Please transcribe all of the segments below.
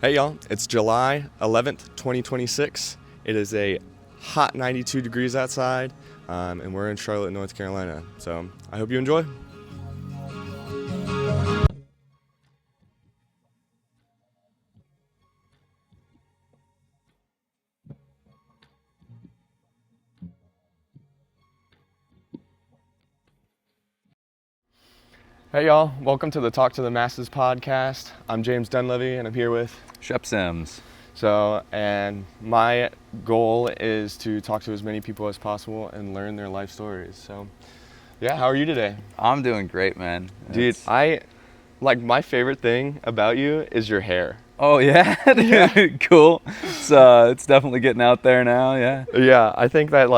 Hey y'all, it's July 11th, 2026. It is a hot 92 degrees outside, and we're in Charlotte, North Carolina. So I hope you enjoy. Hey y'all, welcome to the Talk to the Masses podcast. I'm James Dunleavy, and I'm here with Shep Sims. And my goal is to talk to as many people as possible and learn their life stories. So, yeah, how are you today? I'm doing great, man. Dude, my favorite thing about you is your hair. Oh yeah, Yeah. Cool. It's definitely getting out there now. Yeah. Yeah, I think that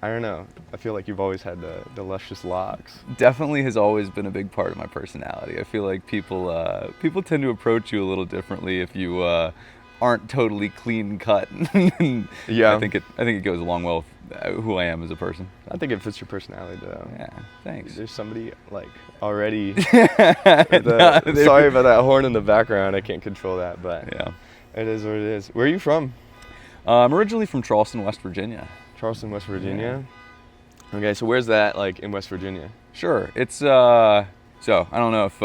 I don't know. I feel like you've always had the luscious locks. Definitely has always been a big part of my personality. I feel like people tend to approach you a little differently if you aren't totally clean cut. Yeah. I think it goes along well with who I am as a person. I think it fits your personality though. Yeah. Thanks. There's somebody already. No, Sorry about that horn in the background. I can't control that, but yeah. It is what it is. Where are you from? I'm originally from Charleston, West Virginia. Charleston, West Virginia. Yeah. Okay, so where's that in West Virginia? Sure. It's so I don't know if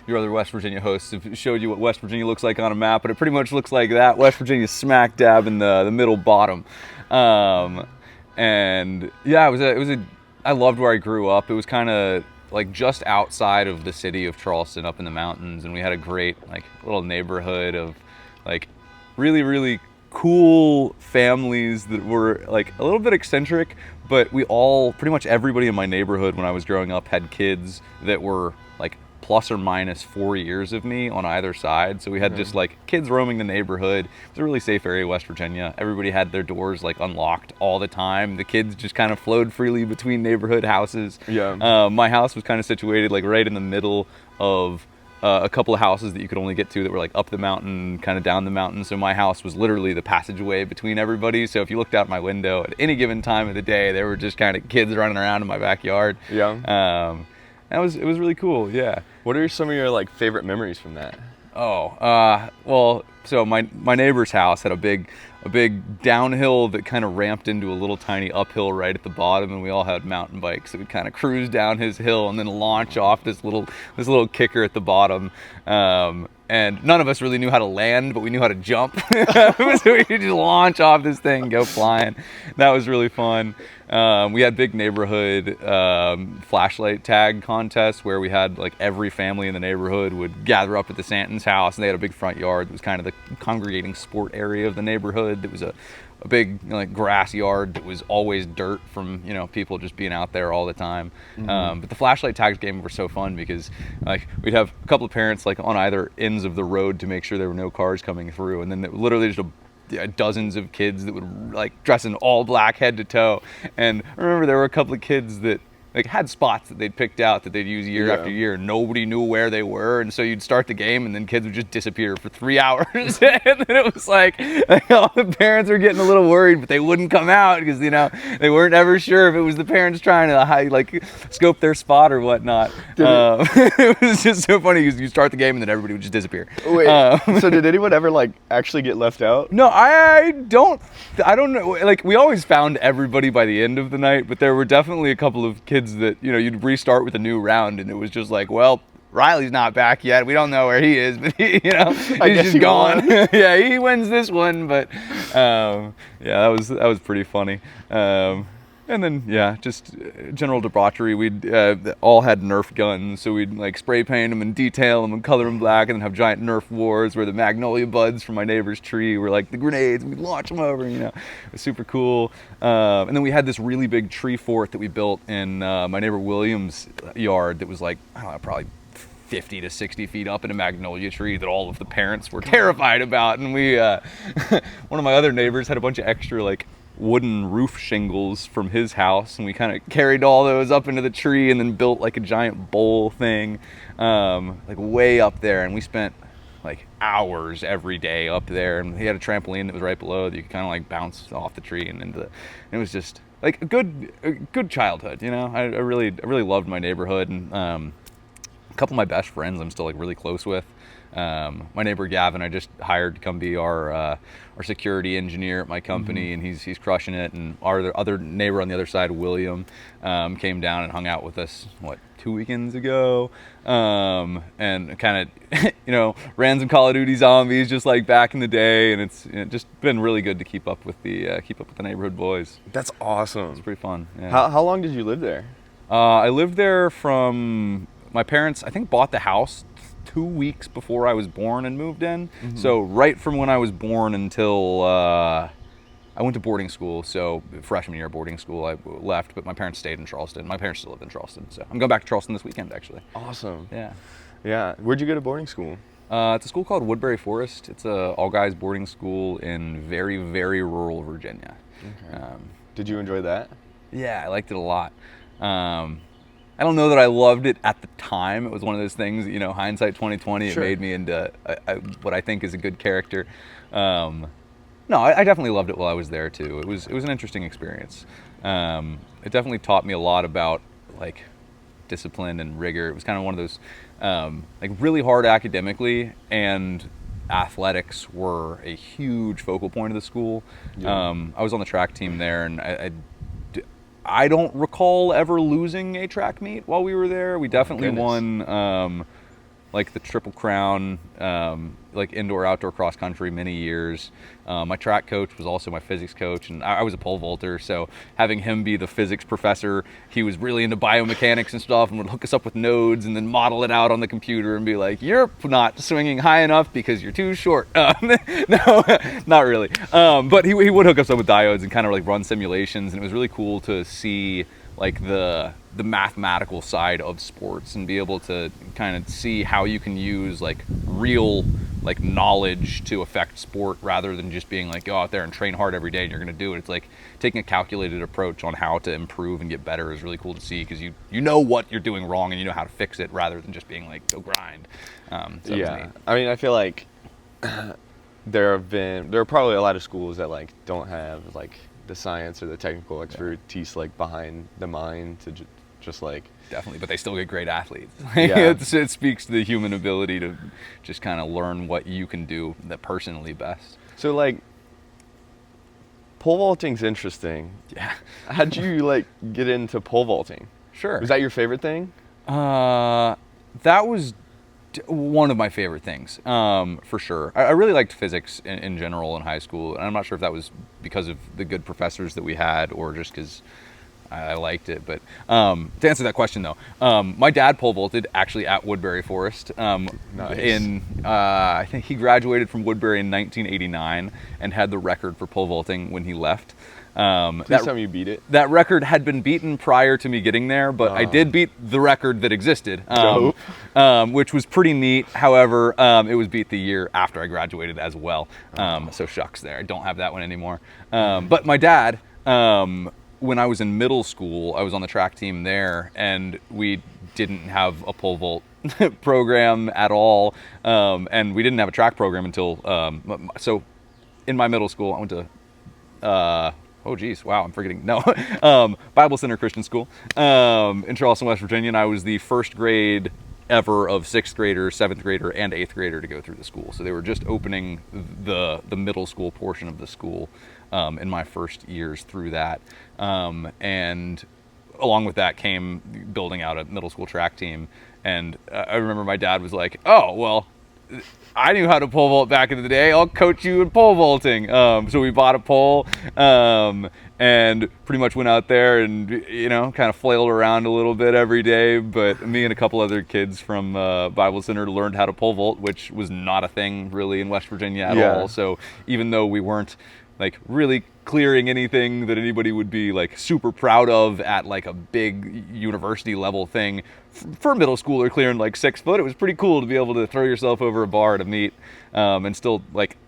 your other West Virginia hosts have showed you what West Virginia looks like on a map, but it pretty much looks like that. West Virginia's smack dab in the middle bottom. And yeah, I loved where I grew up. It was kind of just outside of the city of Charleston, up in the mountains, and we had a great little neighborhood of really, really cool families that were a little bit eccentric, but pretty much everybody in my neighborhood when I was growing up had kids that were plus or minus 4 years of me on either side. So we had just kids roaming the neighborhood. It was a really safe area, West Virginia. Everybody had their doors unlocked all the time. The kids just kind of flowed freely between neighborhood houses. Yeah. My house was kind of situated right in the middle of a couple of houses that you could only get to that were up the mountain, kind of down the mountain. So my house was literally the passageway between everybody. So if you looked out my window at any given time of the day, there were just kind of kids running around in my backyard. Yeah. It was really cool. Yeah. What are some of your favorite memories from that? Well, so my neighbor's house had a big downhill that kind of ramped into a little tiny uphill right at the bottom, and we all had mountain bikes, so we'd kind of cruise down his hill and then launch off this little kicker at the bottom. And none of us really knew how to land, but we knew how to jump. So we could just launch off this thing and go flying. That was really fun. We had big neighborhood flashlight tag contests where we had every family in the neighborhood would gather up at the Santon's house, and they had a big front yard that was kind of the congregating sport area of the neighborhood. That was a big grass yard that was always dirt from people just being out there all the time. Mm-hmm. But the flashlight tags game were so fun because we'd have a couple of parents on either ends of the road to make sure there were no cars coming through, and then literally just dozens of kids that would dress in all black head to toe. And I remember there were a couple of kids that had spots that they'd picked out that they'd use year after year, and nobody knew where they were, and so you'd start the game and then kids would just disappear for 3 hours. And then it was all the parents were getting a little worried, but they wouldn't come out because they weren't ever sure if it was the parents trying to scope their spot or whatnot. It was just so funny because you start the game and then everybody would just disappear. Wait, so did anyone ever actually get left out? No, I don't know. We always found everybody by the end of the night, but there were definitely a couple of kids that you'd restart with a new round, and it was just well, Riley's not back yet. We don't know where he is, but he's just gone. Yeah, he wins this one, but yeah, that was pretty funny. And then just general debauchery. We'd all had Nerf guns, so we'd spray paint them and detail them and color them black, and then have giant Nerf wars where the magnolia buds from my neighbor's tree were the grenades, and we'd launch them over. It was super cool. And then we had this really big tree fort that we built in my neighbor William's yard that was I don't know, probably 50 to 60 feet up in a magnolia tree that all of the parents were terrified about. And we one of my other neighbors had a bunch of extra wooden roof shingles from his house, and we kind of carried all those up into the tree and then built a giant bowl thing way up there, and we spent hours every day up there. And he had a trampoline that was right below that you could kind of bounce off the tree and into it was just a good childhood. I really loved my neighborhood, and a couple of my best friends I'm still really close with. My neighbor Gavin, I just hired to come be our security engineer at my company, and he's crushing it. And our other neighbor on the other side, William, came down and hung out with us 2 weekends ago, and kind of ran some Call of Duty zombies just like back in the day. And it's just been really good to keep up with the neighborhood boys. That's awesome. It's pretty fun. Yeah. How long did you live there? I lived there from my parents, I think, bought the house 2 weeks before I was born and moved in. So right from when I was born until I went to boarding school. So freshman year boarding school, I left, but my parents stayed in Charleston. My parents still live in Charleston, so I'm going back to Charleston this weekend, actually. Awesome. Yeah. Yeah. Where'd you go to boarding school? It's a school called Woodbury Forest. It's a all-guys boarding school in very, very rural Virginia. Okay. Did you enjoy that? Yeah, I liked it a lot. I don't know that I loved it at the time. It was one of those things, hindsight 2020, Sure. It made me into what I think is a good character. No, I definitely loved it while I was there too. It was an interesting experience. It definitely taught me a lot about discipline and rigor. It was kind of one of those really hard academically, and athletics were a huge focal point of the school. Yeah. I was on the track team there, and I don't recall ever losing a track meet while we were there. We definitely won the Triple Crown, indoor, outdoor, cross country many years. My track coach was also my physics coach, and I was a pole vaulter, so having him be the physics professor, he was really into biomechanics and stuff, and would hook us up with nodes and then model it out on the computer and be like, "You're not swinging high enough because you're too short." No, not really. But he would hook us up with diodes and kind of run simulations, and it was really cool to see the mathematical side of sports and be able to kind of see how you can use real knowledge to affect sport, rather than just being go out there and train hard every day and you're going to do it. It's taking a calculated approach on how to improve and get better is really cool to see, because you know what you're doing wrong and you know how to fix it, rather than just being go grind. So yeah, I mean, I feel like there are probably a lot of schools that don't have the science or the technical expertise behind the mind to just definitely, but they still get great athletes. Yeah. It speaks to the human ability to just kind of learn what you can do that personally best. So pole vaulting's interesting. Yeah. How'd you get into pole vaulting? Sure. Was that your favorite thing? That was one of my favorite things, for sure. I really liked physics in general in high school, and I'm not sure if that was because of the good professors that we had or just because I liked it. But to answer that question, though, my dad pole vaulted actually at Woodbury Forest. Nice. I think he graduated from Woodbury in 1989 and had the record for pole vaulting when he left. Please tell me you beat it. That record had been beaten prior to me getting there, but I did beat the record that existed, which was pretty neat. However, it was beat the year after I graduated as well. So shucks there. I don't have that one anymore. But my dad, when I was in middle school, I was on the track team there, and we didn't have a pole vault program at all. And we didn't have a track program until, so in my middle school, I went to, oh geez, wow, I'm forgetting. No, Bible Center Christian School in Charleston, West Virginia, and I was the first grade ever of 6th grader, 7th grader, and 8th grader to go through the school. So they were just opening the middle school portion of the school in my first years through that. And along with that came building out a middle school track team. And I remember my dad was like, "Oh, well, I knew how to pole vault back in the day. I'll coach you in pole vaulting." So we bought a pole and pretty much went out there and, kind of flailed around a little bit every day. But me and a couple other kids from Bible Center learned how to pole vault, which was not a thing really in West Virginia at all. So even though we weren't really clearing anything that anybody would be super proud of at a big university level thing, for middle schooler clearing 6 foot, it was pretty cool to be able to throw yourself over a bar to meet, and still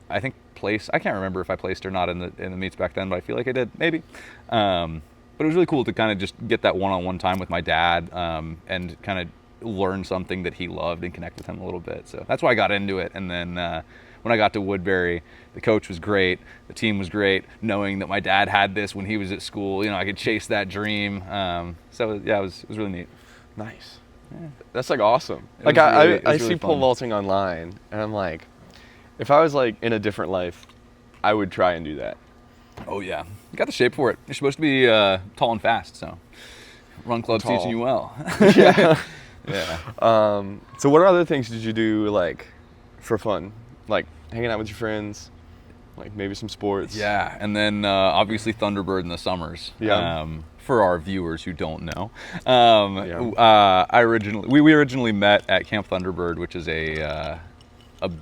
I think place. I can't remember if I placed or not in the meets back then, but I feel like I did, maybe. But it was really cool to kind of just get that one-on-one time with my dad, and kind of learn something that he loved and connect with him a little bit. So that's why I got into it. And then when I got to Woodbury, the coach was great, the team was great, knowing that my dad had this when he was at school, I could chase that dream. So yeah, it was really neat. Nice. That's like awesome. It Like was really- I it was see really pole fun. vaulting online, and I'm like, if I was like in a different life, I would try and do that. Oh yeah, you got the shape for it. You're supposed to be tall and fast, so run club's Tall. teaching you well. Yeah. Yeah. So what other things did you do like for fun? Like hanging out with your friends, like maybe some sports. Yeah, and then obviously Thunderbird in the summers. Yeah. For our viewers who don't know, Yeah. we originally met at Camp Thunderbird, which is a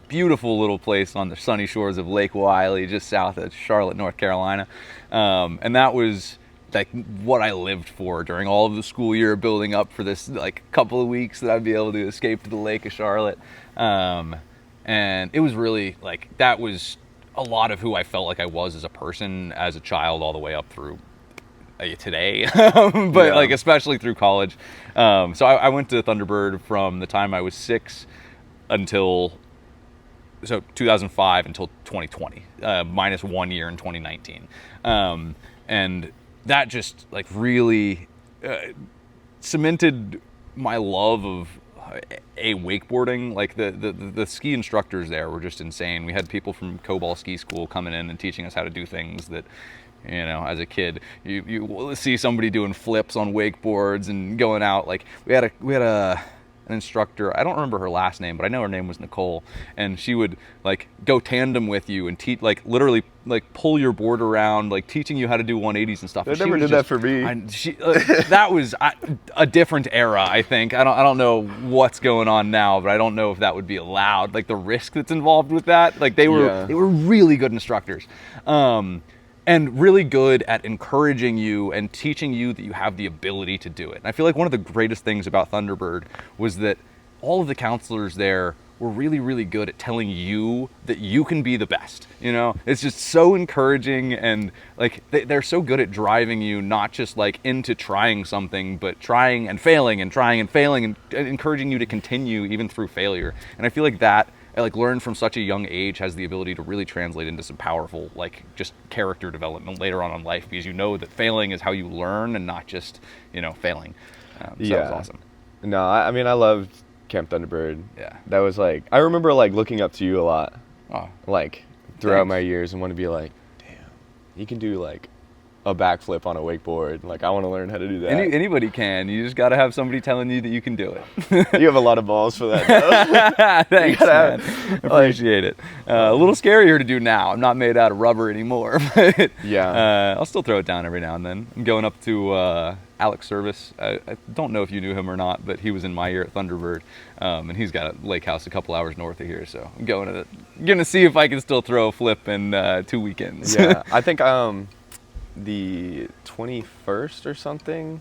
beautiful little place on the sunny shores of Lake Wiley, just south of Charlotte, North Carolina, and that was like what I lived for during all of the school year, building up for this like couple of weeks that I'd be able to escape to the Lake of Charlotte, and it was really like that was a lot of who I felt like I was as a person, as a child, all the way up through today, but Yeah. like especially through college. So I went to Thunderbird from the time I was 6 until 2005 until 2020, minus 1 year in 2019, and that just like really cemented my love of wakeboarding. Like the ski instructors there were just insane. We had people from Cobalt Ski School coming in and teaching us how to do things that, you know, as a kid, you see somebody doing flips on wakeboards and going out. Like we had an instructor, I don't remember her last name, but I know her name was Nicole, and she would like go tandem with you and teach, like literally like pull your board around, like teaching you how to do 180s and stuff. They And she never was did that just- for me. that was a different era, I think. I don't know what's going on now, but I don't know if that would be allowed. Like the risk that's involved with that. Like they were really good instructors. And really good at encouraging you and teaching you that you have the ability to do it. And I feel like one of the greatest things about Thunderbird was that all of the counselors there were really, really good at telling you that you can be the best. You know, it's just so encouraging, and like they're so good at driving you not just like into trying something, but trying and failing and trying and failing and encouraging you to continue even through failure. And I feel like that I like learned from such a young age has the ability to really translate into some powerful like just character development later on in life, because you know that failing is how you learn and not just, you know, failing. So that was awesome. No, I mean I loved Camp Thunderbird. Yeah. That was like, I remember like looking up to you a lot, Oh, like throughout Thanks. my years, and want to be like, damn, you can do like a backflip on a wakeboard. Like I want to learn how to do that. anybody can. You just got to have somebody telling you that you can do it. You have a lot of balls for that, though. Thanks, gotta man. Appreciate it. A little scarier to do now. I'm not made out of rubber anymore, but Yeah. I'll still throw it down every now and then. I'm going up to Alex Service. I don't know if you knew him or not, but he was in my year at Thunderbird, and he's got a lake house a couple hours north of here. So I'm gonna see if I can still throw a flip in 2 weekends. Yeah, I think the 21st or something,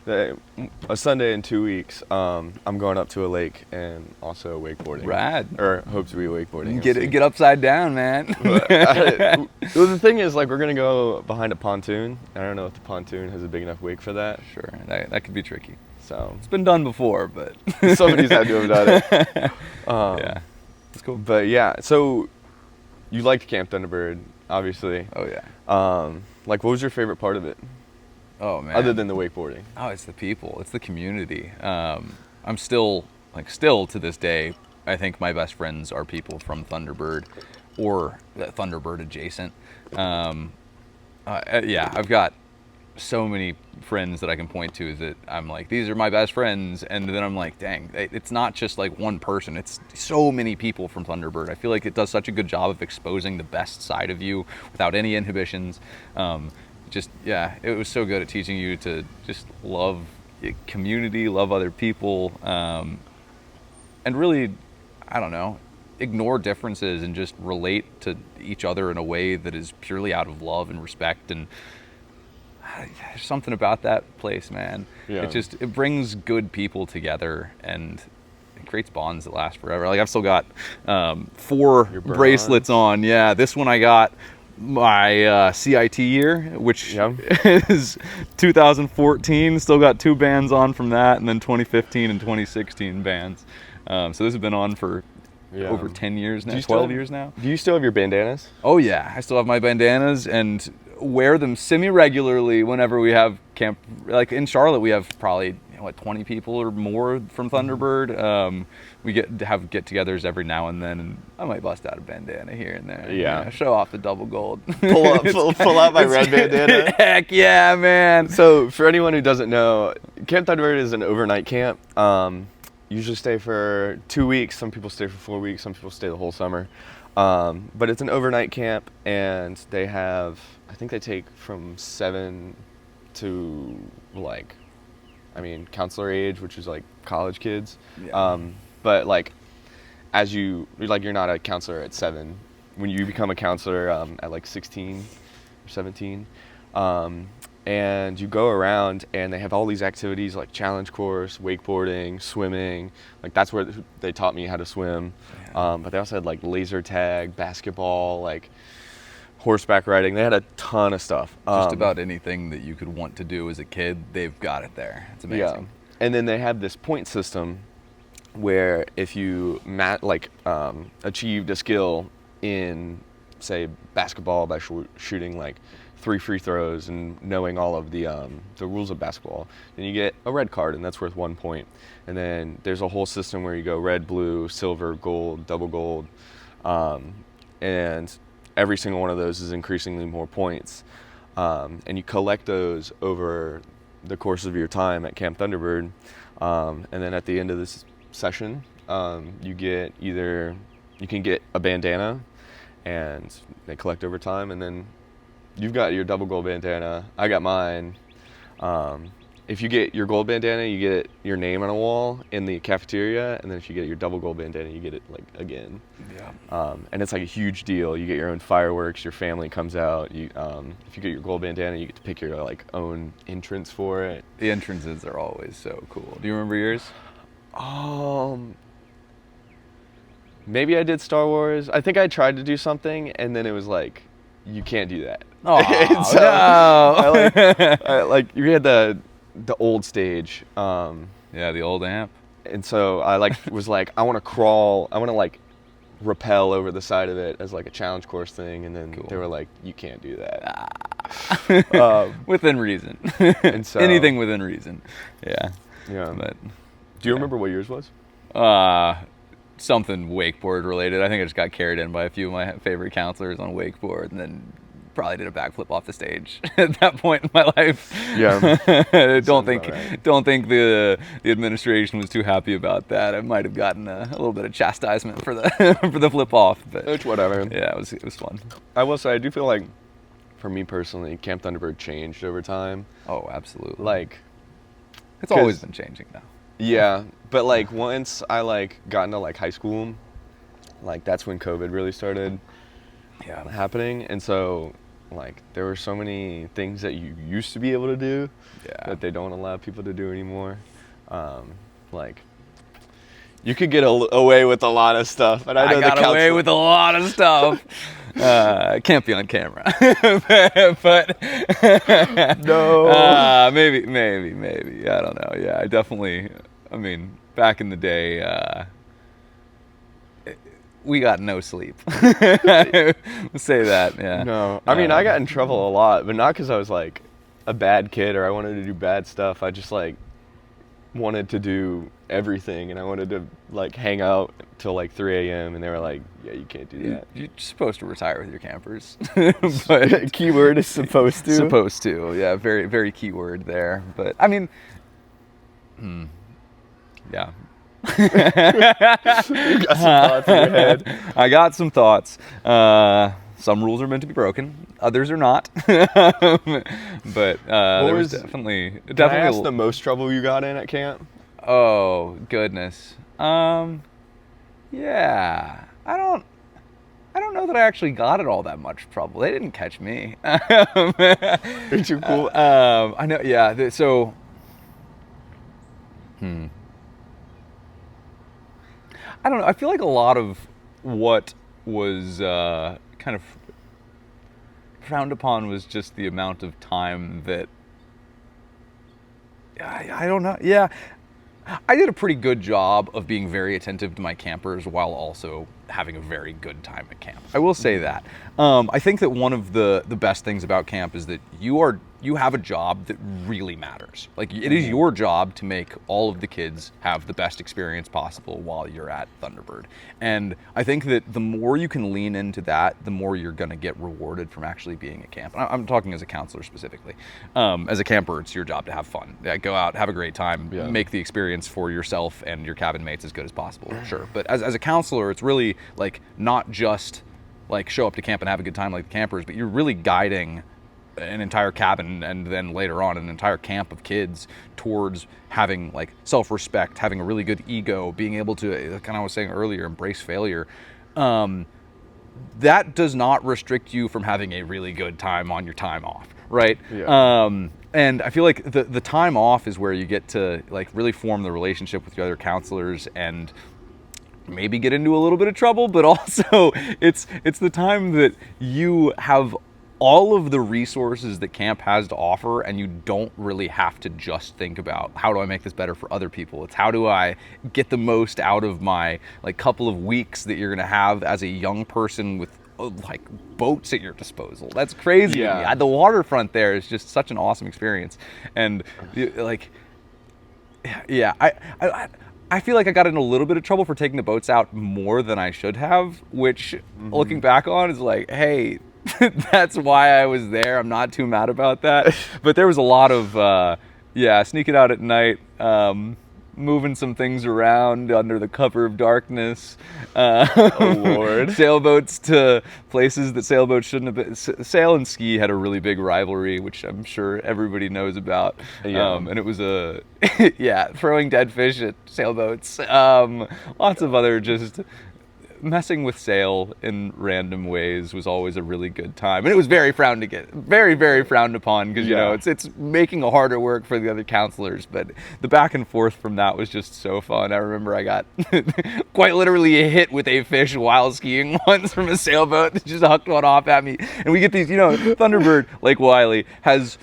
a Sunday in 2 weeks, I'm going up to a lake and also wakeboarding. Rad. Or hope to be wakeboarding. Get upside down, man. Well, the thing is, like, we're gonna go behind a pontoon. I don't know if the pontoon has a big enough wake for that. Sure, that could be tricky. So It's been done before, but somebody's had to have done it. yeah, it's cool. But yeah, so you liked Camp Thunderbird, obviously. Oh yeah. Like, what was your favorite part of it, Oh man. other than the wakeboarding? Oh, it's the people. It's the community. I'm still to this day, I think my best friends are people from Thunderbird or Thunderbird adjacent. Yeah, I've got so many friends that I can point to that I'm like, these are my best friends, and then I'm like, dang, it's not just like one person, it's so many people from Thunderbird. I feel like it does such a good job of exposing the best side of you without any inhibitions. Yeah, it was so good at teaching you to just love community, love other people, and really, I don't know, ignore differences and just relate to each other in a way that is purely out of love and respect. And there's something about that place, man. Yeah. It brings good people together, and it creates bonds that last forever. Like I've still got 4 Your bracelets on. Yeah, this one I got my CIT year, which is 2014. Still got 2 bands on from that, and then 2015 and 2016 bands. So this has been on for over 10 years now, 12 years now. Do you still have your bandanas? Oh yeah, I still have my bandanas and wear them semi-regularly whenever we have camp. Like in Charlotte, we have probably 20 people or more from Thunderbird. We get to have get-togethers every now and then, and I might bust out a bandana here and there. Yeah. Show off the double gold. Pull out my red bandana. Heck yeah, man. So for anyone who doesn't know, Camp Thunderbird is an overnight camp. Usually stay for 2 weeks. Some people stay for 4 weeks. Some people stay the whole summer. But it's an overnight camp, and they have, I think they take from 7 to counselor age, which is like college kids. Yeah. But like, you're not a counselor at 7. When you become a counselor at like 16 or 17, and you go around, and they have all these activities like challenge course, wakeboarding, swimming. Like that's where they taught me how to swim. Yeah. But they also had like laser tag, basketball, like horseback riding. They had a ton of stuff. Just about anything that you could want to do as a kid, they've got it there. It's amazing. Yeah. And then they have this point system where if you achieved a skill in, say, basketball by shooting like 3 free throws and knowing all of the rules of basketball, then you get a red card, and that's worth 1 point. And then there's a whole system where you go red, blue, silver, gold, double gold, and every single one of those is increasingly more points. And you collect those over the course of your time at Camp Thunderbird. And then at the end of this session, you can get a bandana, and they collect over time, and then you've got your double gold bandana. I got mine. If you get your gold bandana, you get your name on a wall in the cafeteria, and then if you get your double gold bandana, you get it like again. Yeah. And it's like a huge deal. You get your own fireworks. Your family comes out. If you get your gold bandana, you get to pick your like own entrance for it. The entrances are always so cool. Do you remember yours? Maybe I did Star Wars. I think I tried to do something, and then it was like, you can't do that. Oh, so no. You had the old stage. Yeah, the old amp. And so I was like, I want to crawl. I want to like rappel over the side of it as like a challenge course thing. And then Cool. They were like, you can't do that. Within reason. And so, anything within reason. Yeah. Yeah. But do you remember what yours was? something wakeboard related. I think I just got carried in by a few of my favorite counselors on wakeboard, and then probably did a backflip off the stage at that point in my life. Yeah. don't think the administration was too happy about that. I might have gotten a little bit of chastisement for the for the flip off, but It's whatever. yeah, it was fun. I will say, I do feel like, for me personally, Camp Thunderbird changed over time. Oh, absolutely. Like, it's always been changing now. yeah, but like once I like got into like high school, like that's when COVID really started happening, and so like there were so many things that you used to be able to do that they don't allow people to do anymore. Like you could get away with a lot of stuff, and I know got away with a lot of stuff. Can't be on camera, but no. Maybe. I don't know. Yeah, I definitely. I mean, back in the day, we got no sleep. We'll say that. Yeah. No, I mean I got in trouble a lot, but not because I was like a bad kid or I wanted to do bad stuff. I just like wanted to do everything, and I wanted to like hang out till like 3 a.m. and they were like, yeah, you can't do that. You're supposed to retire with your campers. But keyword is supposed to. Supposed to, yeah, very, very key word there. But I mean, yeah. You got some thoughts in your head. I got some thoughts. Some rules are meant to be broken, others are not. But there was definitely. Can I ask the most trouble you got in at camp? Oh goodness. Yeah. I don't know that I actually got it all that much trouble. They didn't catch me. You're too cool. I know. Yeah. So. I don't know. I feel like a lot of what was kind of frowned upon was just the amount of time that. I don't know. Yeah. I did a pretty good job of being very attentive to my campers while also having a very good time at camp. I will say that. I think that one of the best things about camp is that you have a job that really matters. Like, it is your job to make all of the kids have the best experience possible while you're at Thunderbird. And I think that the more you can lean into that, the more you're going to get rewarded from actually being at camp. And I'm talking as a counselor specifically. As a camper, it's your job to have fun. Yeah, go out, have a great time, make the experience for yourself and your cabin mates as good as possible, sure. But as a counselor, it's really like not just like show up to camp and have a good time like the campers, but you're really guiding an entire cabin and then later on an entire camp of kids towards having like self-respect, having a really good ego, being able to, like I was saying earlier, embrace failure. That does not restrict you from having a really good time on your time off, right? Yeah. And I feel like the time off is where you get to like really form the relationship with your other counselors and maybe get into a little bit of trouble, but also it's the time that you have all of the resources that camp has to offer, and you don't really have to just think about how do I make this better for other people. It's how do I get the most out of my like couple of weeks that you're gonna have as a young person with like boats at your disposal. That's crazy. Yeah. The waterfront there is just such an awesome experience, and like, yeah, I feel like I got in a little bit of trouble for taking the boats out more than I should have, which looking back on is like, hey, that's why I was there. I'm not too mad about that. But there was a lot of, sneaking out at night, moving some things around under the cover of darkness. Oh, Lord. Sailboats to places that sailboats shouldn't have been. Sail and ski had a really big rivalry, which I'm sure everybody knows about. Yeah. And it was throwing dead fish at sailboats. Lots of other just messing with sail in random ways was always a really good time, and it was very frowned upon because you know it's making it harder work for the other counselors. But the back and forth from that was just so fun. I remember I got quite literally hit with a fish while skiing once from a sailboat that just hucked one off at me. And we get these, Thunderbird Lake Wiley has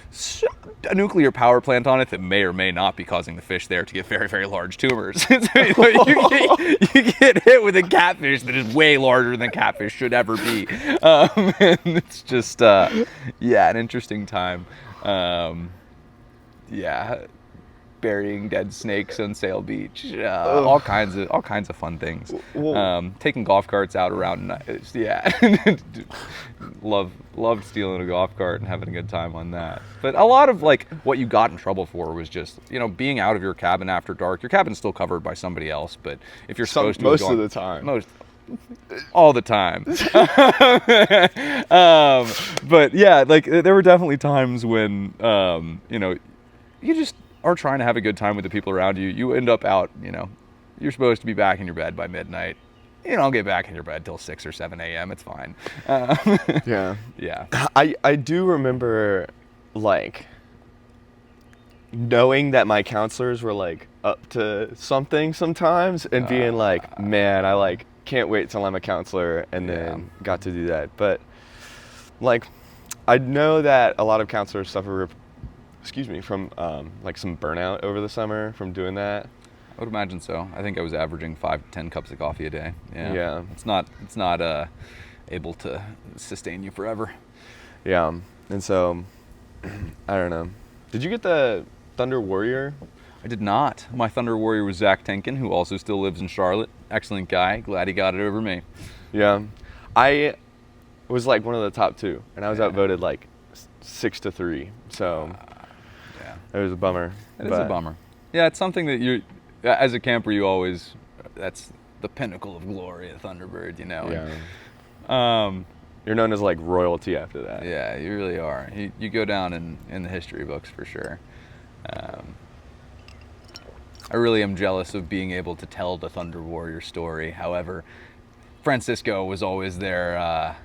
a nuclear power plant on it that may or may not be causing the fish there to get very, very large tumors. So you get hit with a catfish that is way larger than catfish should ever be. And it's just, an interesting time. Burying dead snakes on Sail Beach, all kinds of fun things. Taking golf carts out around night. Loved stealing a golf cart and having a good time on that. But a lot of like what you got in trouble for was just being out of your cabin after dark. Your cabin's still covered by somebody else, but if you're supposed to, most of the time, all the time. But yeah, like there were definitely times when you just are trying to have a good time with the people around you. You end up out, you're supposed to be back in your bed by midnight. You don't get back in your bed till 6 or 7 a.m. It's fine. Yeah. I do remember like knowing that my counselors were like up to something sometimes and being like, man, I like can't wait till I'm a counselor, and then got to do that. But like I know that a lot of counselors suffer from like some burnout over the summer from doing that. I would imagine so. I think I was averaging 5 to 10 cups of coffee a day. Yeah. It's not able to sustain you forever. Yeah. And so I don't know. Did you get the Thunder Warrior? I did not. My Thunder Warrior was Zach Tenkin, who also still lives in Charlotte. Excellent guy. Glad he got it over me. Yeah. I was like one of the top 2, and I was outvoted like 6-3. So it was a bummer. It is a bummer. Yeah, it's something that you, as a camper, that's the pinnacle of glory at Thunderbird, Yeah. You're known as like royalty after that. Yeah, you really are. You go down in the history books for sure. I really am jealous of being able to tell the Thunder Warrior story. However, Francisco was always there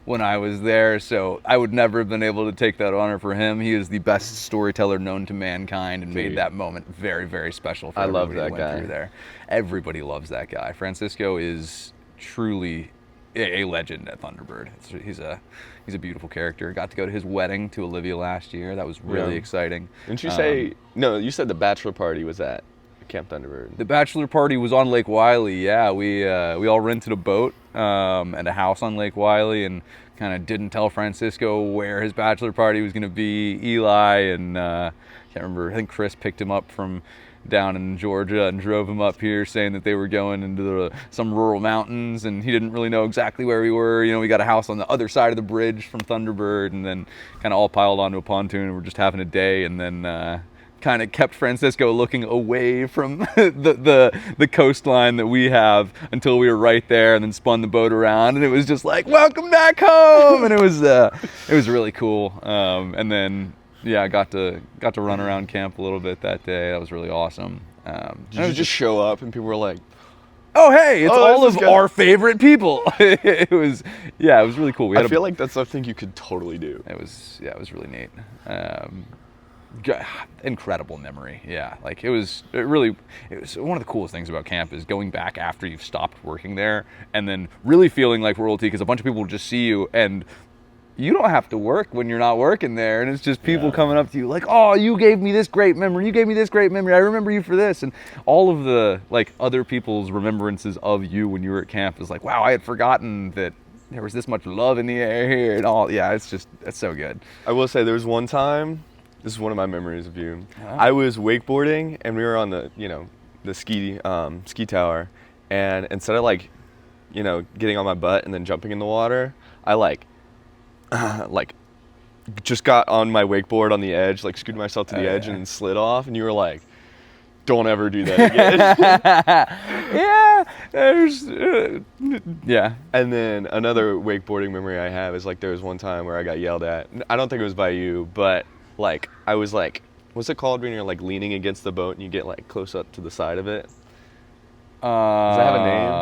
when I was there, so I would never have been able to take that honor for him. He is the best storyteller known to mankind and made that moment very, very special for everybody who went through there. Everybody loves that guy. Francisco is truly a legend at Thunderbird. He's a beautiful character. Got to go to his wedding to Olivia last year. That was really exciting. Didn't you say no? You said the bachelor party was at Camp Thunderbird? The bachelor party was on Lake Wylie. Yeah, we all rented a boat and a house on Lake Wylie, and kind of didn't tell Francisco where his bachelor party was going to be. Eli and can't remember. I think Chris picked him up from down in Georgia and drove him up here, saying that they were going into some rural mountains, and he didn't really know exactly where we were. You know, we got a house on the other side of the bridge from Thunderbird, and then kind of all piled onto a pontoon, and we're just having a day, and then kind of kept Francisco looking away from the coastline that we have until we were right there, and then spun the boat around, and it was just like, welcome back home, and it was really cool. And then I got to run around camp a little bit that day. That was really awesome. Did you just show up and people were like, oh hey, it's all of good. our favorite people. It was really cool. I feel like that's something you could totally do. It was really neat. Incredible memory. Yeah, like it was one of the coolest things about camp is going back after you've stopped working there and then really feeling like royalty, because a bunch of people will just see you and you don't have to work when you're not working there, and it's just people coming up to you like, oh, you gave me this great memory, I remember you for this, and all of the like other people's remembrances of you when you were at camp is like, wow, I had forgotten that there was this much love in the air here, and all. Yeah, it's so good. I will say there was one time, this is one of my memories of you. I was wakeboarding and we were on the ski tower, and instead of getting on my butt and then jumping in the water, I just got on my wakeboard on the edge, like scooted myself to the edge and then slid off, and you were like, don't ever do that again. Yeah. And then another wakeboarding memory I have is like there was one time where I got yelled at. I don't think it was by you, but like I was like, what's it called when you're like leaning against the boat and you get like close up to the side of it? Does that have a name?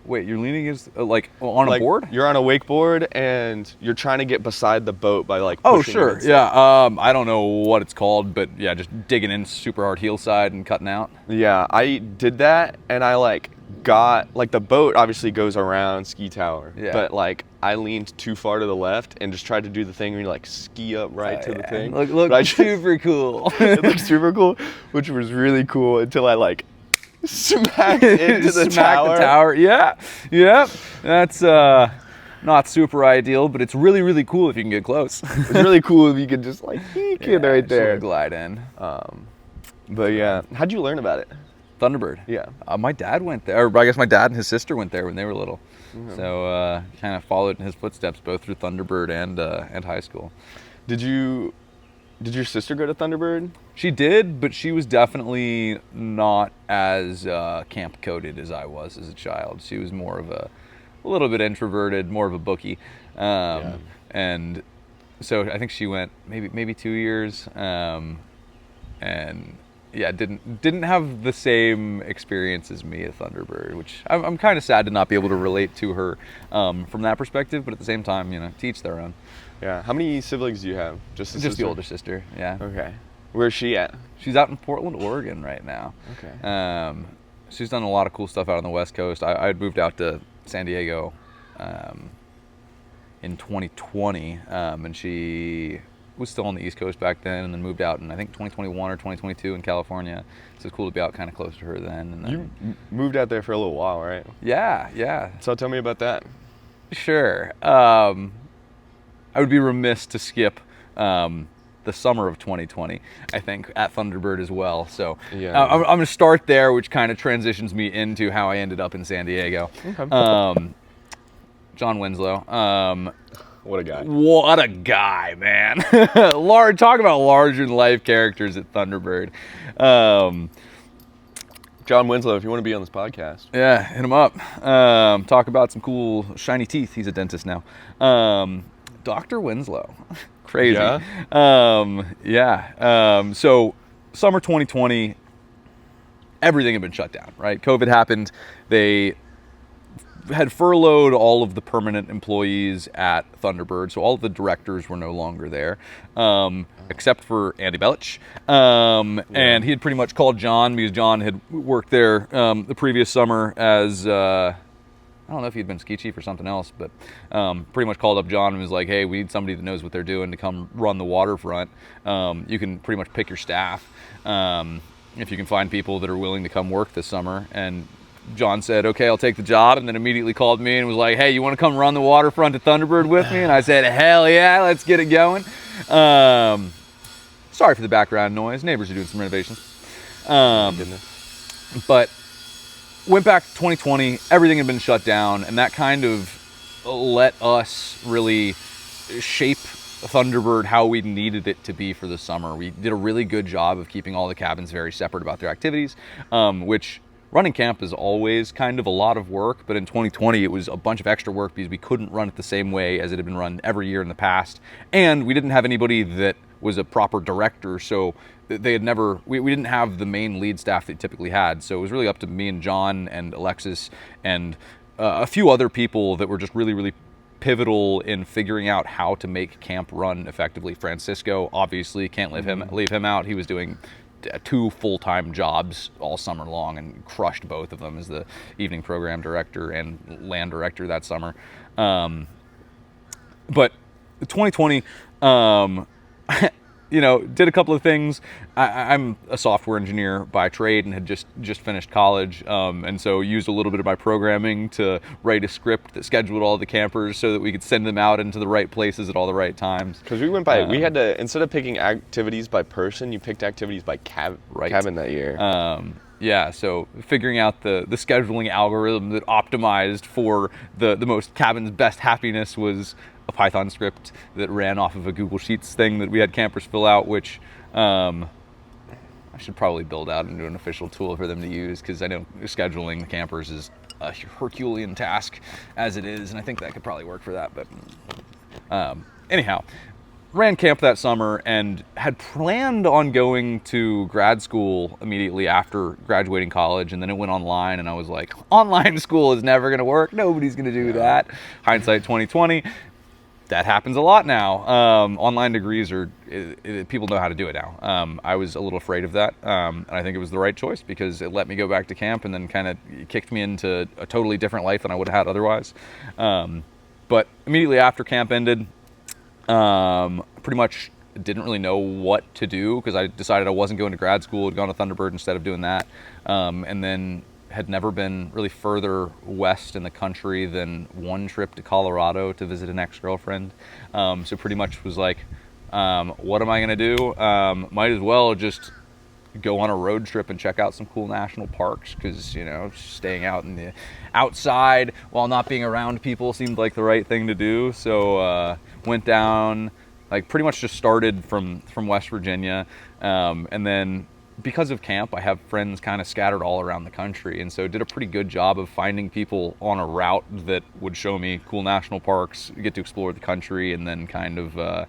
Wait, you're leaning against on a board? You're on a wakeboard and you're trying to get beside the boat by like pushing pushing sure, against yeah. I don't know what it's called, but yeah, just digging in super hard heel side and cutting out. Yeah, I did that, and I got the boat obviously goes around ski tower, but I leaned too far to the left and just tried to do the thing where you ski up right to the thing. Look super cool. It looked super cool, which was really cool until I smacked into the tower. Yeah. That's not super ideal, but it's really, really cool if you can get close. It's really cool if you could just peek in right there. Sort of glide in. But yeah, how'd you learn about it? Thunderbird. Yeah. My dad went there, or I guess my dad and his sister went there when they were little. Mm-hmm. So kind of followed in his footsteps both through Thunderbird and high school. Did your sister go to Thunderbird? She did, but she was definitely not as camp coded as I was as a child. She was more of a little bit introverted, more of a bookie. And so I think she went maybe 2 years. And yeah, didn't have the same experience as me at Thunderbird, which I'm kind of sad to not be able to relate to her from that perspective. But at the same time, to each their own. Yeah. How many siblings do you have? Just the older sister. Yeah. Okay. Where's she at? She's out in Portland, Oregon right now. Okay. She's done a lot of cool stuff out on the West Coast. I had moved out to San Diego in 2020, and she was still on the East Coast back then, and then moved out in I think 2021 or 2022 in California. So it's cool to be out kind of close to her then. And then you moved out there for a little while, right? Yeah. So tell me about that. Sure. I would be remiss to skip the summer of 2020, I think, at Thunderbird as well. So yeah. I'm going to start there, which kind of transitions me into how I ended up in San Diego. Okay. John Winslow. What a guy. What a guy, man. Talk about larger-than-life characters at Thunderbird. John Winslow, if you want to be on this podcast. Yeah, hit him up. Talk about some cool shiny teeth. He's a dentist now. Dr. Winslow. Crazy. Yeah? So summer 2020, everything had been shut down, right? COVID happened. They had furloughed all of the permanent employees at Thunderbird, so all of the directors were no longer there, except for Andy Belich. And he had pretty much called John, because John had worked there the previous summer as I don't know if he'd been ski chief or something else, but pretty much called up John and was like, hey, we need somebody that knows what they're doing to come run the waterfront. You can pretty much pick your staff if you can find people that are willing to come work this summer. And John said, okay, I'll take the job, and then immediately called me and was like, hey, you want to come run the waterfront to Thunderbird with me? And I said, hell yeah, let's get it going. Sorry for the background noise. Neighbors are doing some renovations. Goodness. But went back to 2020, everything had been shut down, and that kind of let us really shape Thunderbird how we needed it to be for the summer. We did a really good job of keeping all the cabins very separate about their activities, which running camp is always kind of a lot of work, but in 2020 it was a bunch of extra work because we couldn't run it the same way as it had been run every year in the past, and we didn't have anybody that was a proper director, so they had never, we didn't have the main lead staff they typically had, so it was really up to me and John and Alexis and a few other people that were just really, really pivotal in figuring out how to make camp run effectively. Francisco, obviously, can't leave him out. He was doing 2 full-time jobs all summer long and crushed both of them as the evening program director and land director that summer. But 2020, you know, did a couple of things. I'm a software engineer by trade and had just finished college, and so used a little bit of my programming to write a script that scheduled all the campers so that we could send them out into the right places at all the right times. Because we went by, we had to, instead of picking activities by person, you picked activities by cabin that year. Yeah, so figuring out the scheduling algorithm that optimized for the most cabin's best happiness was a Python script that ran off of a Google Sheets thing that we had campers fill out, which I should probably build out into an official tool for them to use, because I know scheduling the campers is a Herculean task as it is, and I think that could probably work for that. But anyhow, ran camp that summer and had planned on going to grad school immediately after graduating college, and then it went online, and I was like, online school is never going to work. Nobody's going to do that. Hindsight 2020. That happens a lot now. Online degrees are, people know how to do it now. I was a little afraid of that, and I think it was the right choice because it let me go back to camp and then kind of kicked me into a totally different life than I would have had otherwise. But immediately after camp ended, pretty much didn't really know what to do because I decided I wasn't going to grad school. I'd gone to Thunderbird instead of doing that, and then had never been really further west in the country than one trip to Colorado to visit an ex-girlfriend. So pretty much was like, what am I gonna do? Might as well just go on a road trip and check out some cool national parks, because, you know, staying out in the outside while not being around people seemed like the right thing to do. So went down, like pretty much just started from West Virginia, and then because of camp, I have friends kind of scattered all around the country, and so did a pretty good job of finding people on a route that would show me cool national parks, get to explore the country, and then kind of,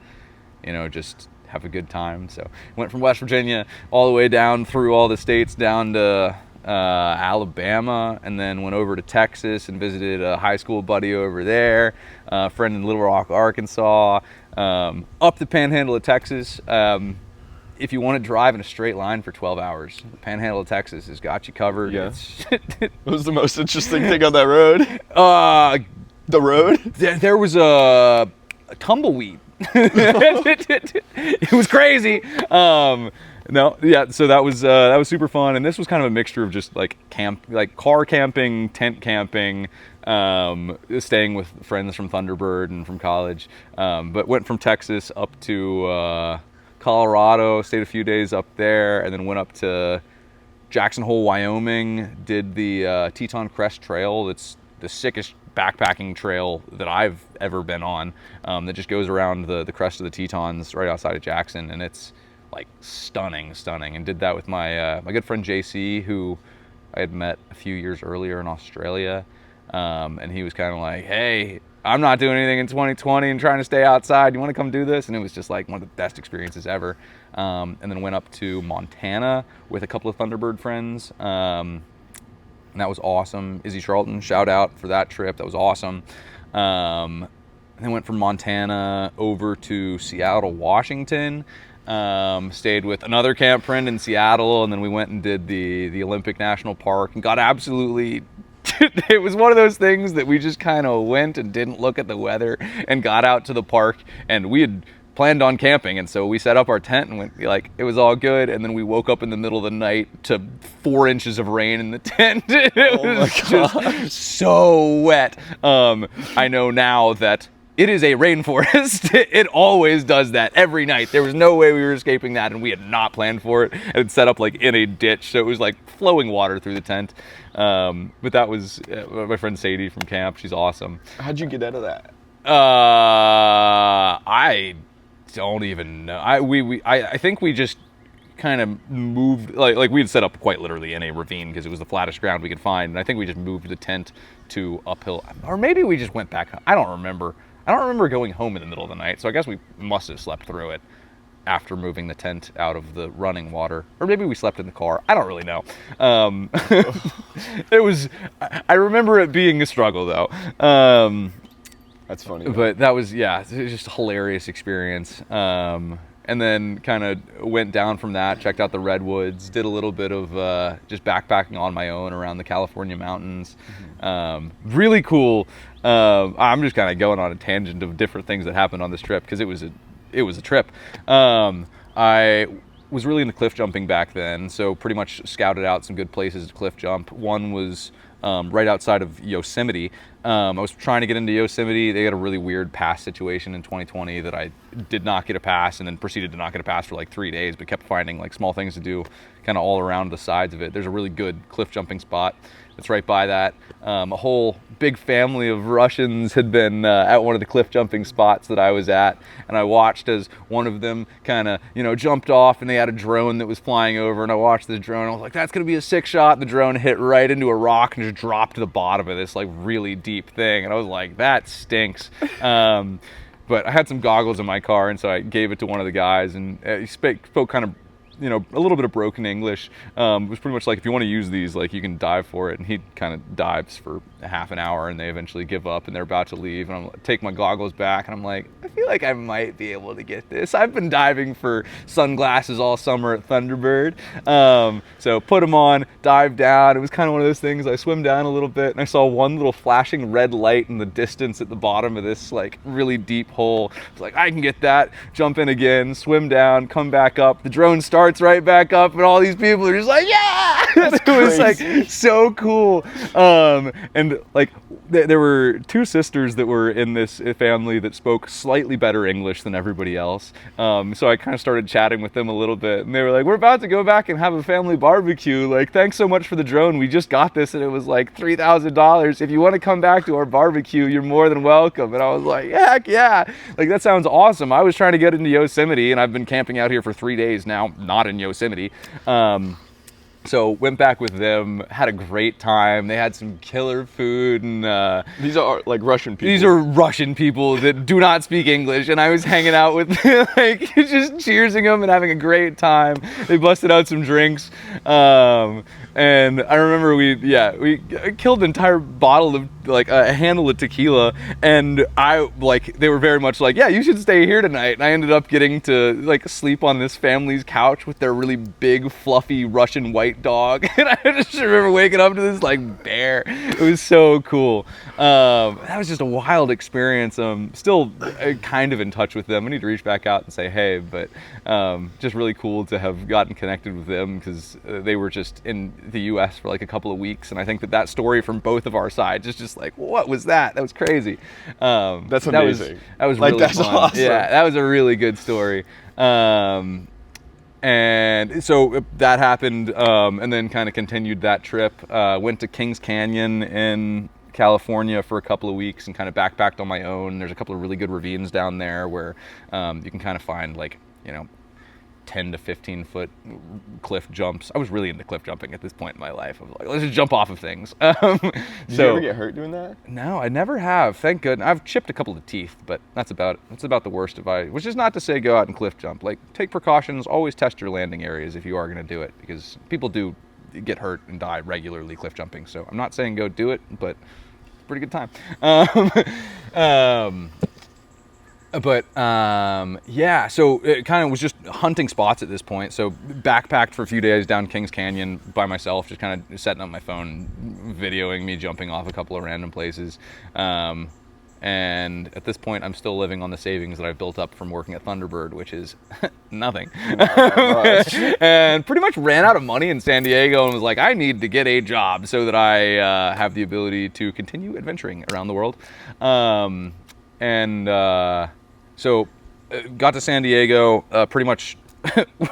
you know, just have a good time. So went from West Virginia all the way down through all the states down to Alabama, and then went over to Texas and visited a high school buddy over there, a friend in Little Rock, Arkansas, up the panhandle of Texas. If you want to drive in a straight line for 12 hours, the panhandle of Texas has got you covered. Yeah. What was the most interesting thing on that road? The road? There was a tumbleweed. It was crazy. No, yeah. So that was super fun, and this was kind of a mixture of just like car camping, tent camping, staying with friends from Thunderbird and from college. But went from Texas up to Colorado, stayed a few days up there, and then went up to Jackson Hole, Wyoming, did the Teton Crest Trail. That's the sickest backpacking trail that I've ever been on, that just goes around the crest of the Tetons right outside of Jackson, and it's like stunning, and did that with my my good friend JC, who I had met a few years earlier in Australia, and he was kind of like, hey, I'm not doing anything in 2020 and trying to stay outside. You want to come do this? And it was just like one of the best experiences ever. And then went up to Montana with a couple of Thunderbird friends. And that was awesome. Izzy Charlton, shout out for that trip. That was awesome. And then went from Montana over to Seattle, Washington. Stayed with another camp friend in Seattle. And then we went and did the Olympic National Park and got absolutely it was one of those things that we just kind of went and didn't look at the weather and got out to the park, and we had planned on camping, and so we set up our tent and went, like, it was all good, and then we woke up in the middle of the night to 4 inches of rain in the tent. It was just so wet. I know now that it is a rainforest. It always does that every night. There was no way we were escaping that, and we had not planned for it. And it's set up like in a ditch, so it was like flowing water through the tent. But that was my friend Sadie from camp. She's awesome. How'd you get out of that? I don't even know. I think we just kind of moved, like we had set up quite literally in a ravine because it was the flattest ground we could find, and I think we just moved the tent to uphill, or maybe we just went back. I don't remember going home in the middle of the night, so I guess we must have slept through it after moving the tent out of the running water, or maybe we slept in the car. I don't really know. I remember it being a struggle though. That's funny. But that was, yeah, it was just a hilarious experience. And then kind of went down from that, checked out the redwoods, did a little bit of just backpacking on my own around the California mountains. Really cool. I'm just kind of going on a tangent of different things that happened on this trip because it was a trip. I was really into cliff jumping back then, so pretty much scouted out some good places to cliff jump. One was right outside of Yosemite. I was trying to get into Yosemite. They had a really weird pass situation in 2020 that I did not get a pass, and then proceeded to not get a pass for like 3 days, but kept finding like small things to do kind of all around the sides of it. There's a really good cliff jumping spot that's right by that. A whole big family of Russians had been at one of the cliff jumping spots that I was at, and I watched as one of them kind of, jumped off, and they had a drone that was flying over, and I watched the drone. I was like, that's gonna be a sick shot. The drone hit right into a rock and just dropped to the bottom of this like really deep thing, and I was like, that stinks. But I had some goggles in my car, and so I gave it to one of the guys, and he spoke kind of, a little bit of broken English. It was pretty much like, if you want to use these, like, you can dive for it. And he kind of dives for a half an hour, and they eventually give up, and they're about to leave. And I take my goggles back, and I'm like, I feel like I might be able to get this. I've been diving for sunglasses all summer at Thunderbird. So put them on, dive down. It was kind of one of those things. I swim down a little bit, and I saw one little flashing red light in the distance at the bottom of this like really deep hole. I was like, I can get that. Jump in again, swim down, come back up. The drone starts right back up, and all these people are just like, yeah. It was like so cool. And like there were 2 sisters that were in this family that spoke slightly better English than everybody else. So I kind of started chatting with them a little bit, and they were like, we're about to go back and have a family barbecue. Like, thanks so much for the drone. We just got this, and it was like $3,000. If you want to come back to our barbecue, you're more than welcome. And I was like, heck yeah. Like, that sounds awesome. I was trying to get into Yosemite, and I've been camping out here for 3 days now, not in Yosemite. So went back with them, had a great time. They had some killer food, and these are like Russian people. These are Russian people that do not speak English, and I was hanging out with them, like just cheersing them and having a great time. They busted out some drinks, and I remember we killed an entire bottle of like a handle of tequila, and they were very much like, yeah, you should stay here tonight. And I ended up getting to like sleep on this family's couch with their really big fluffy Russian white dog, and I just remember waking up to this like bear. It was so cool. That was just a wild experience. Still kind of in touch with them. I need to reach back out and say hey, but just really cool to have gotten connected with them, because they were just in the US for like a couple of weeks, and I think that story from both of our sides is just like, what was that? That was crazy. That's amazing. That was like, really that's fun. Awesome. Yeah, that was a really good story. And so that happened, and then kind of continued that trip. Went to Kings Canyon in California for a couple of weeks and kind of backpacked on my own. There's a couple of really good ravines down there where you can kind of find like, 10 to 15 foot cliff jumps. I was really into cliff jumping at this point in my life. I was like, let's just jump off of things. Did you ever get hurt doing that? No, I never have. Thank goodness. I've chipped a couple of teeth, but that's about the worst which is not to say go out and cliff jump. Like, take precautions, always test your landing areas if you are going to do it, because people do get hurt and die regularly cliff jumping. So I'm not saying go do it, but it's a pretty good time. But yeah, so it kind of was just hunting spots at this point. So backpacked for a few days down Kings Canyon by myself, just kind of setting up my phone, videoing me jumping off a couple of random places. And at this point, I'm still living on the savings that I've built up from working at Thunderbird, which is nothing. And pretty much ran out of money in San Diego and was like, I need to get a job so that I have the ability to continue adventuring around the world. So got to San Diego, pretty much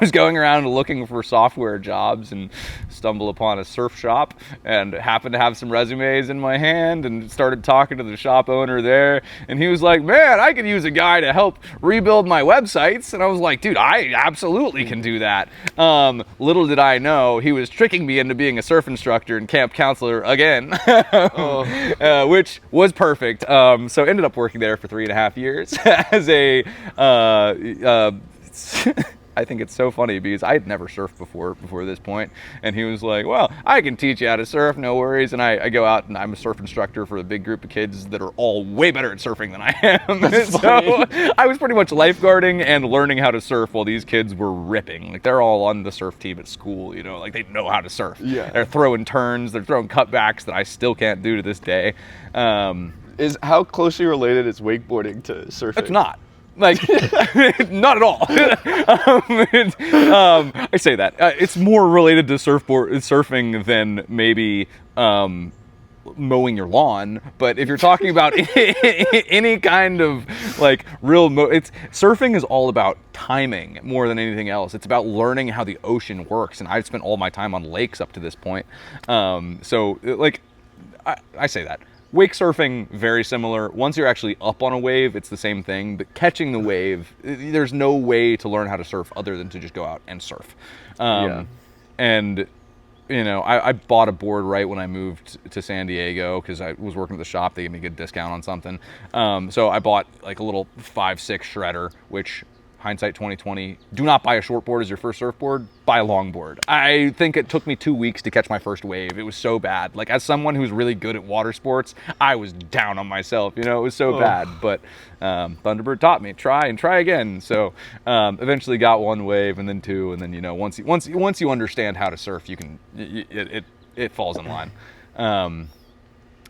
was going around looking for software jobs and stumbled upon a surf shop and happened to have some resumes in my hand and started talking to the shop owner there. And he was like, man, I could use a guy to help rebuild my websites. And I was like, dude, I absolutely can do that. Little did I know he was tricking me into being a surf instructor and camp counselor again, which was perfect. So ended up working there for 3.5 years as a I think it's so funny because I had never surfed before this point, and he was like, well, I can teach you how to surf, no worries. And I go out and I'm a surf instructor for a big group of kids that are all way better at surfing than I am. So I was pretty much lifeguarding and learning how to surf while these kids were ripping. Like, they're all on the surf team at school, you know, like they know how to surf. Yeah. They're throwing turns, they're throwing cutbacks that I still can't do to this day. How closely related is wakeboarding to surfing? It's not. Like, not at all. I say that. It's more related to surfing than maybe mowing your lawn. But if you're talking about any kind of like surfing is all about timing more than anything else. It's about learning how the ocean works. And I've spent all my time on lakes up to this point. So like, I say that. Wake surfing, very similar. Once you're actually up on a wave, it's the same thing. But catching the wave, there's no way to learn how to surf other than to just go out and surf. And, you know, I bought a board right when I moved to San Diego because I was working at the shop. They gave me a good discount on something. So I bought like a little 5.6 shredder, which, hindsight 2020, do not buy a shortboard as your first surfboard, buy a longboard. I think it took me 2 weeks to catch my first wave. It was so bad. Like, as someone who's really good at water sports, I was down on myself, you know, it was so bad. But Thunderbird taught me, try and try again. So eventually got one wave and then two, and then, you know, once you understand how to surf, you can, it falls in line.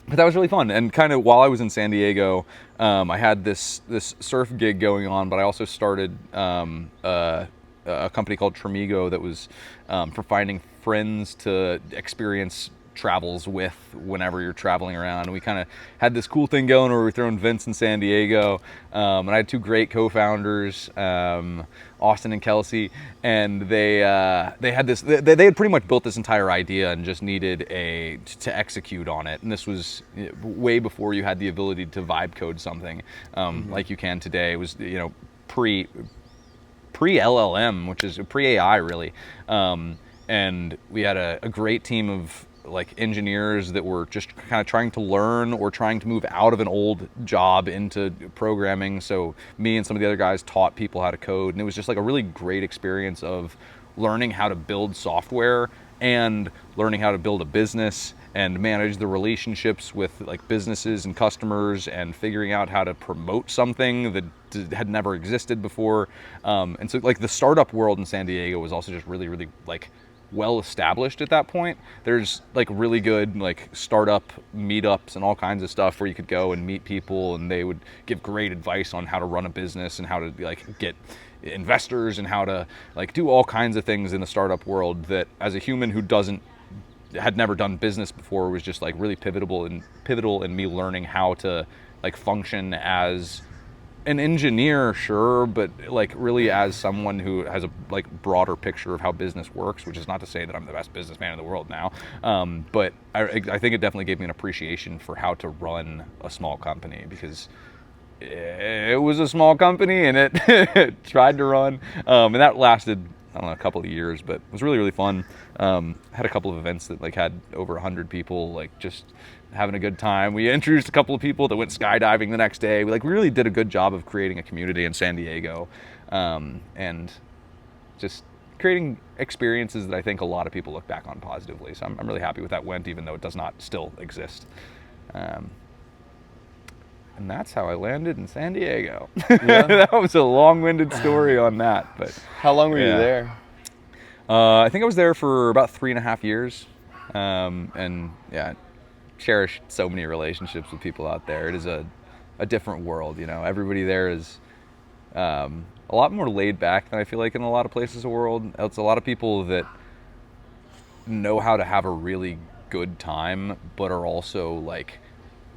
But that was really fun. And kind of while I was in San Diego, I had this surf gig going on, but I also started a company called Tramigo that was for finding friends to experience travels with whenever you're traveling around. And we kind of had this cool thing going where we were throwing events in San Diego. And I had two great co-founders, Austin and Kelsey, and they had this. They had pretty much built this entire idea and just needed to execute on it. And this was way before you had the ability to vibe code something like you can today. It was, you know, pre LLM, which is pre AI really. And we had a great team of like engineers that were just kind of trying to learn or trying to move out of an old job into programming. So me and some of the other guys taught people how to code, and it was just like a really great experience of learning how to build software and learning how to build a business and manage the relationships with like businesses and customers and figuring out how to promote something that had never existed before. And so like the startup world in San Diego was also just really, really like well established at that point. There's like really good like startup meetups and all kinds of stuff where you could go and meet people, and they would give great advice on how to run a business and how to like get investors and how to like do all kinds of things in the startup world that as a human who had never done business before was just like really pivotal in me learning how to like function as an engineer, sure, but like really as someone who has a like broader picture of how business works, which is not to say that I'm the best businessman in the world now. But I think it definitely gave me an appreciation for how to run a small company, because it was a small company and it tried to run. And that lasted, I don't know, a couple of years, but it was really, really fun. Had a couple of events that like had over 100 people, like just having a good time. We introduced a couple of people that went skydiving the next day. We really did a good job of creating a community in San Diego, and just creating experiences that I think a lot of people look back on positively. So I'm really happy with that went, even though it does not still exist. And that's how I landed in San Diego. Yeah. That was a long-winded story on that, but How long were you yeah. there? I think I was there for about 3.5 years, and yeah, cherished so many relationships with people out there. It is a different world, you know. Everybody there is a lot more laid back than I feel like in a lot of places in the world. It's a lot of people that know how to have a really good time, but are also like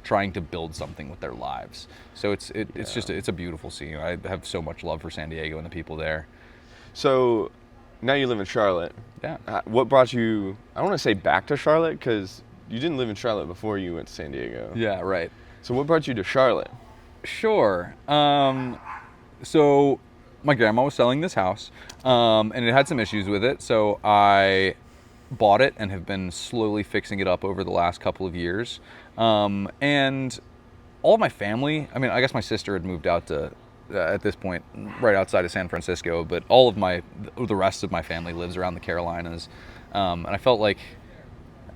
trying to build something with their lives. So it's just it's a beautiful scene. I have so much love for San Diego and the people there. So now you live in Charlotte. Yeah. What brought you, I don't want to say back to Charlotte, because you didn't live in Charlotte before you went to San Diego. Yeah, right. So what brought you to Charlotte? Sure. So my grandma was selling this house, and it had some issues with it. So I bought it and have been slowly fixing it up over the last couple of years. And all of my family, I mean, I guess my sister had moved out to, at this point, right outside of San Francisco, but all of the rest of my family lives around the Carolinas. And I felt like,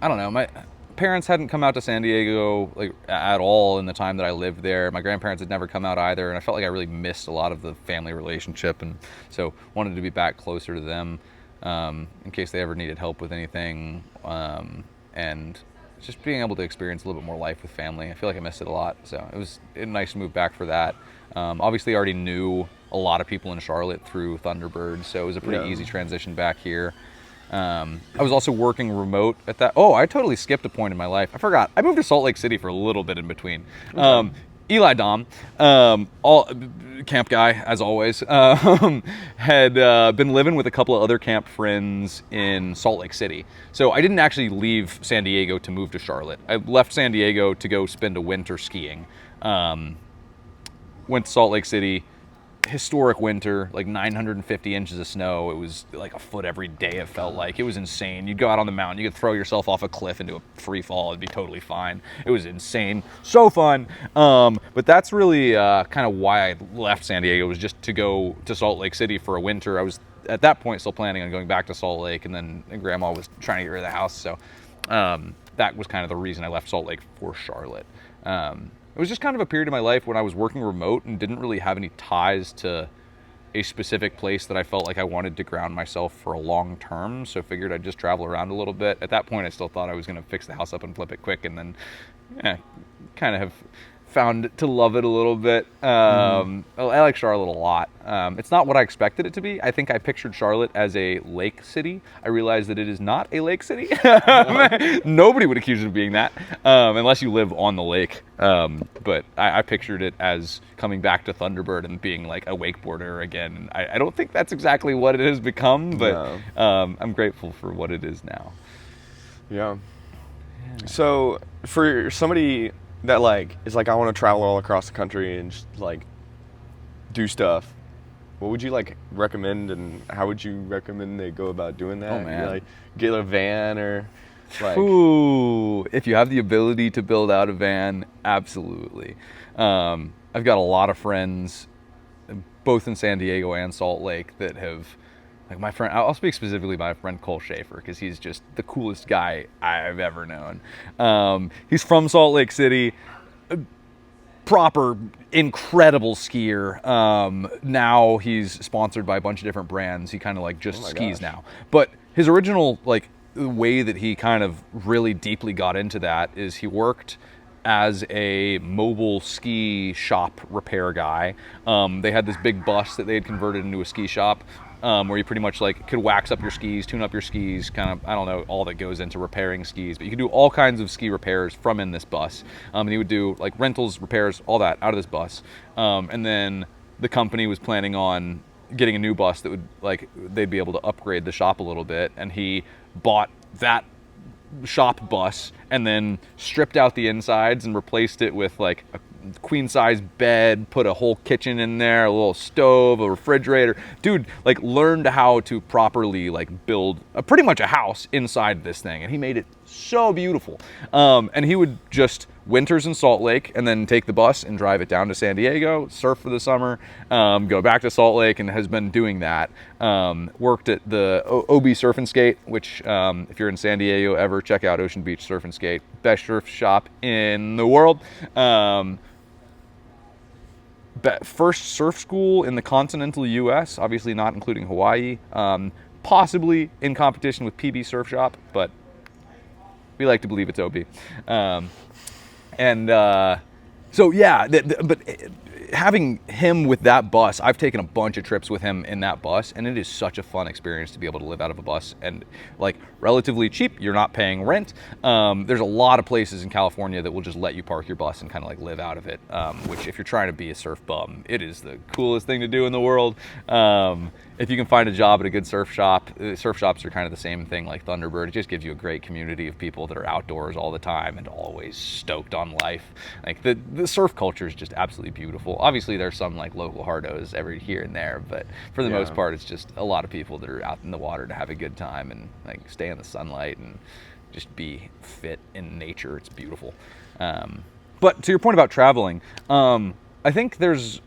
I don't know, my parents hadn't come out to San Diego like at all in the time that I lived there. My grandparents had never come out either, and I felt like I really missed a lot of the family relationship, and so wanted to be back closer to them in case they ever needed help with anything, and just being able to experience a little bit more life with family. I feel like I missed it a lot, so it was nice to move back for that. Obviously, I already knew a lot of people in Charlotte through Thunderbird, so it was a pretty easy transition back here. I was also working remote at that. Oh, I totally skipped a point in my life. I forgot. I moved to Salt Lake City for a little bit in between. Eli Dom, all camp guy as always, had been living with a couple of other camp friends in Salt Lake City. So I didn't actually leave San Diego to move to Charlotte. I left San Diego to go spend a winter skiing. Went to Salt Lake City. Historic winter, like 950 inches of snow. It was like a foot every day, it felt like. It was insane. You'd go out on the mountain, you could throw yourself off a cliff into a free fall, it'd be totally fine. It was insane. So fun. But that's really kind of why I left San Diego, was just to go to Salt Lake City for a winter. I was at that point still planning on going back to Salt Lake, and then Grandma was trying to get rid of the house, so that was kind of the reason I left Salt Lake for Charlotte. It was just kind of a period of my life when I was working remote and didn't really have any ties to a specific place that I felt like I wanted to ground myself for a long term. So figured I'd just travel around a little bit. At that point, I still thought I was going to fix the house up and flip it quick, and then kind of have found to love it a little bit. I like Charlotte a lot. It's not what I expected it to be. I think I pictured Charlotte as a lake city. I realized that it is not a lake city. Nobody would accuse it of being that, unless you live on the lake. But I pictured it as coming back to Thunderbird and being like a wakeboarder again. I don't think that's exactly what it has become, but I'm grateful for what it is now. Yeah. So for somebody that like is like, I want to travel all across the country and just like do stuff, what would you like recommend, and how would you recommend they go about doing that? Oh man, like get a van or like. Ooh, if you have the ability to build out a van, absolutely. I've got a lot of friends both in San Diego and Salt Lake that have, like my friend, I'll speak specifically about my friend Cole Schaefer, because he's just the coolest guy I've ever known. He's from Salt Lake City, proper incredible skier. Now he's sponsored by a bunch of different brands. He kind of like just skis now. But his original like way that he kind of really deeply got into that is he worked as a mobile ski shop repair guy. They had this big bus that they had converted into a ski shop, where you pretty much like could wax up your skis, tune up your skis, kind of, I don't know, all that goes into repairing skis, but you could do all kinds of ski repairs from in this bus. And he would do like rentals, repairs, all that out of this bus. And then the company was planning on getting a new bus that would like, they'd be able to upgrade the shop a little bit. And he bought that shop bus and then stripped out the insides and replaced it with like a queen size bed, put a whole kitchen in there, a little stove, a refrigerator. Dude like learned how to properly like build pretty much a house inside this thing, and he made it so beautiful. And he would just winters in Salt Lake and then take the bus and drive it down to San Diego, surf for the summer, go back to Salt Lake, and has been doing that. Worked at the OB Surf and Skate, which if you're in San Diego ever, check out Ocean Beach Surf and Skate, best surf shop in the world. first surf school in the continental U.S., obviously not including Hawaii, possibly in competition with PB Surf Shop, but we like to believe it's OB. So yeah, but having him with that bus, I've taken a bunch of trips with him in that bus, and it is such a fun experience to be able to live out of a bus, and like relatively cheap. You're not paying rent. There's a lot of places in California that will just let you park your bus and kind of like live out of it, which if you're trying to be a surf bum, it is the coolest thing to do in the world. If you can find a job at a good surf shop, surf shops are kind of the same thing like Thunderbird. It just gives you a great community of people that are outdoors all the time and always stoked on life. Like the surf culture is just absolutely beautiful. Obviously there's some like local hardos every here and there, but for the most part it's just a lot of people that are out in the water to have a good time and like stay in the sunlight and just be fit in nature. It's beautiful. But to your point about traveling, I think there's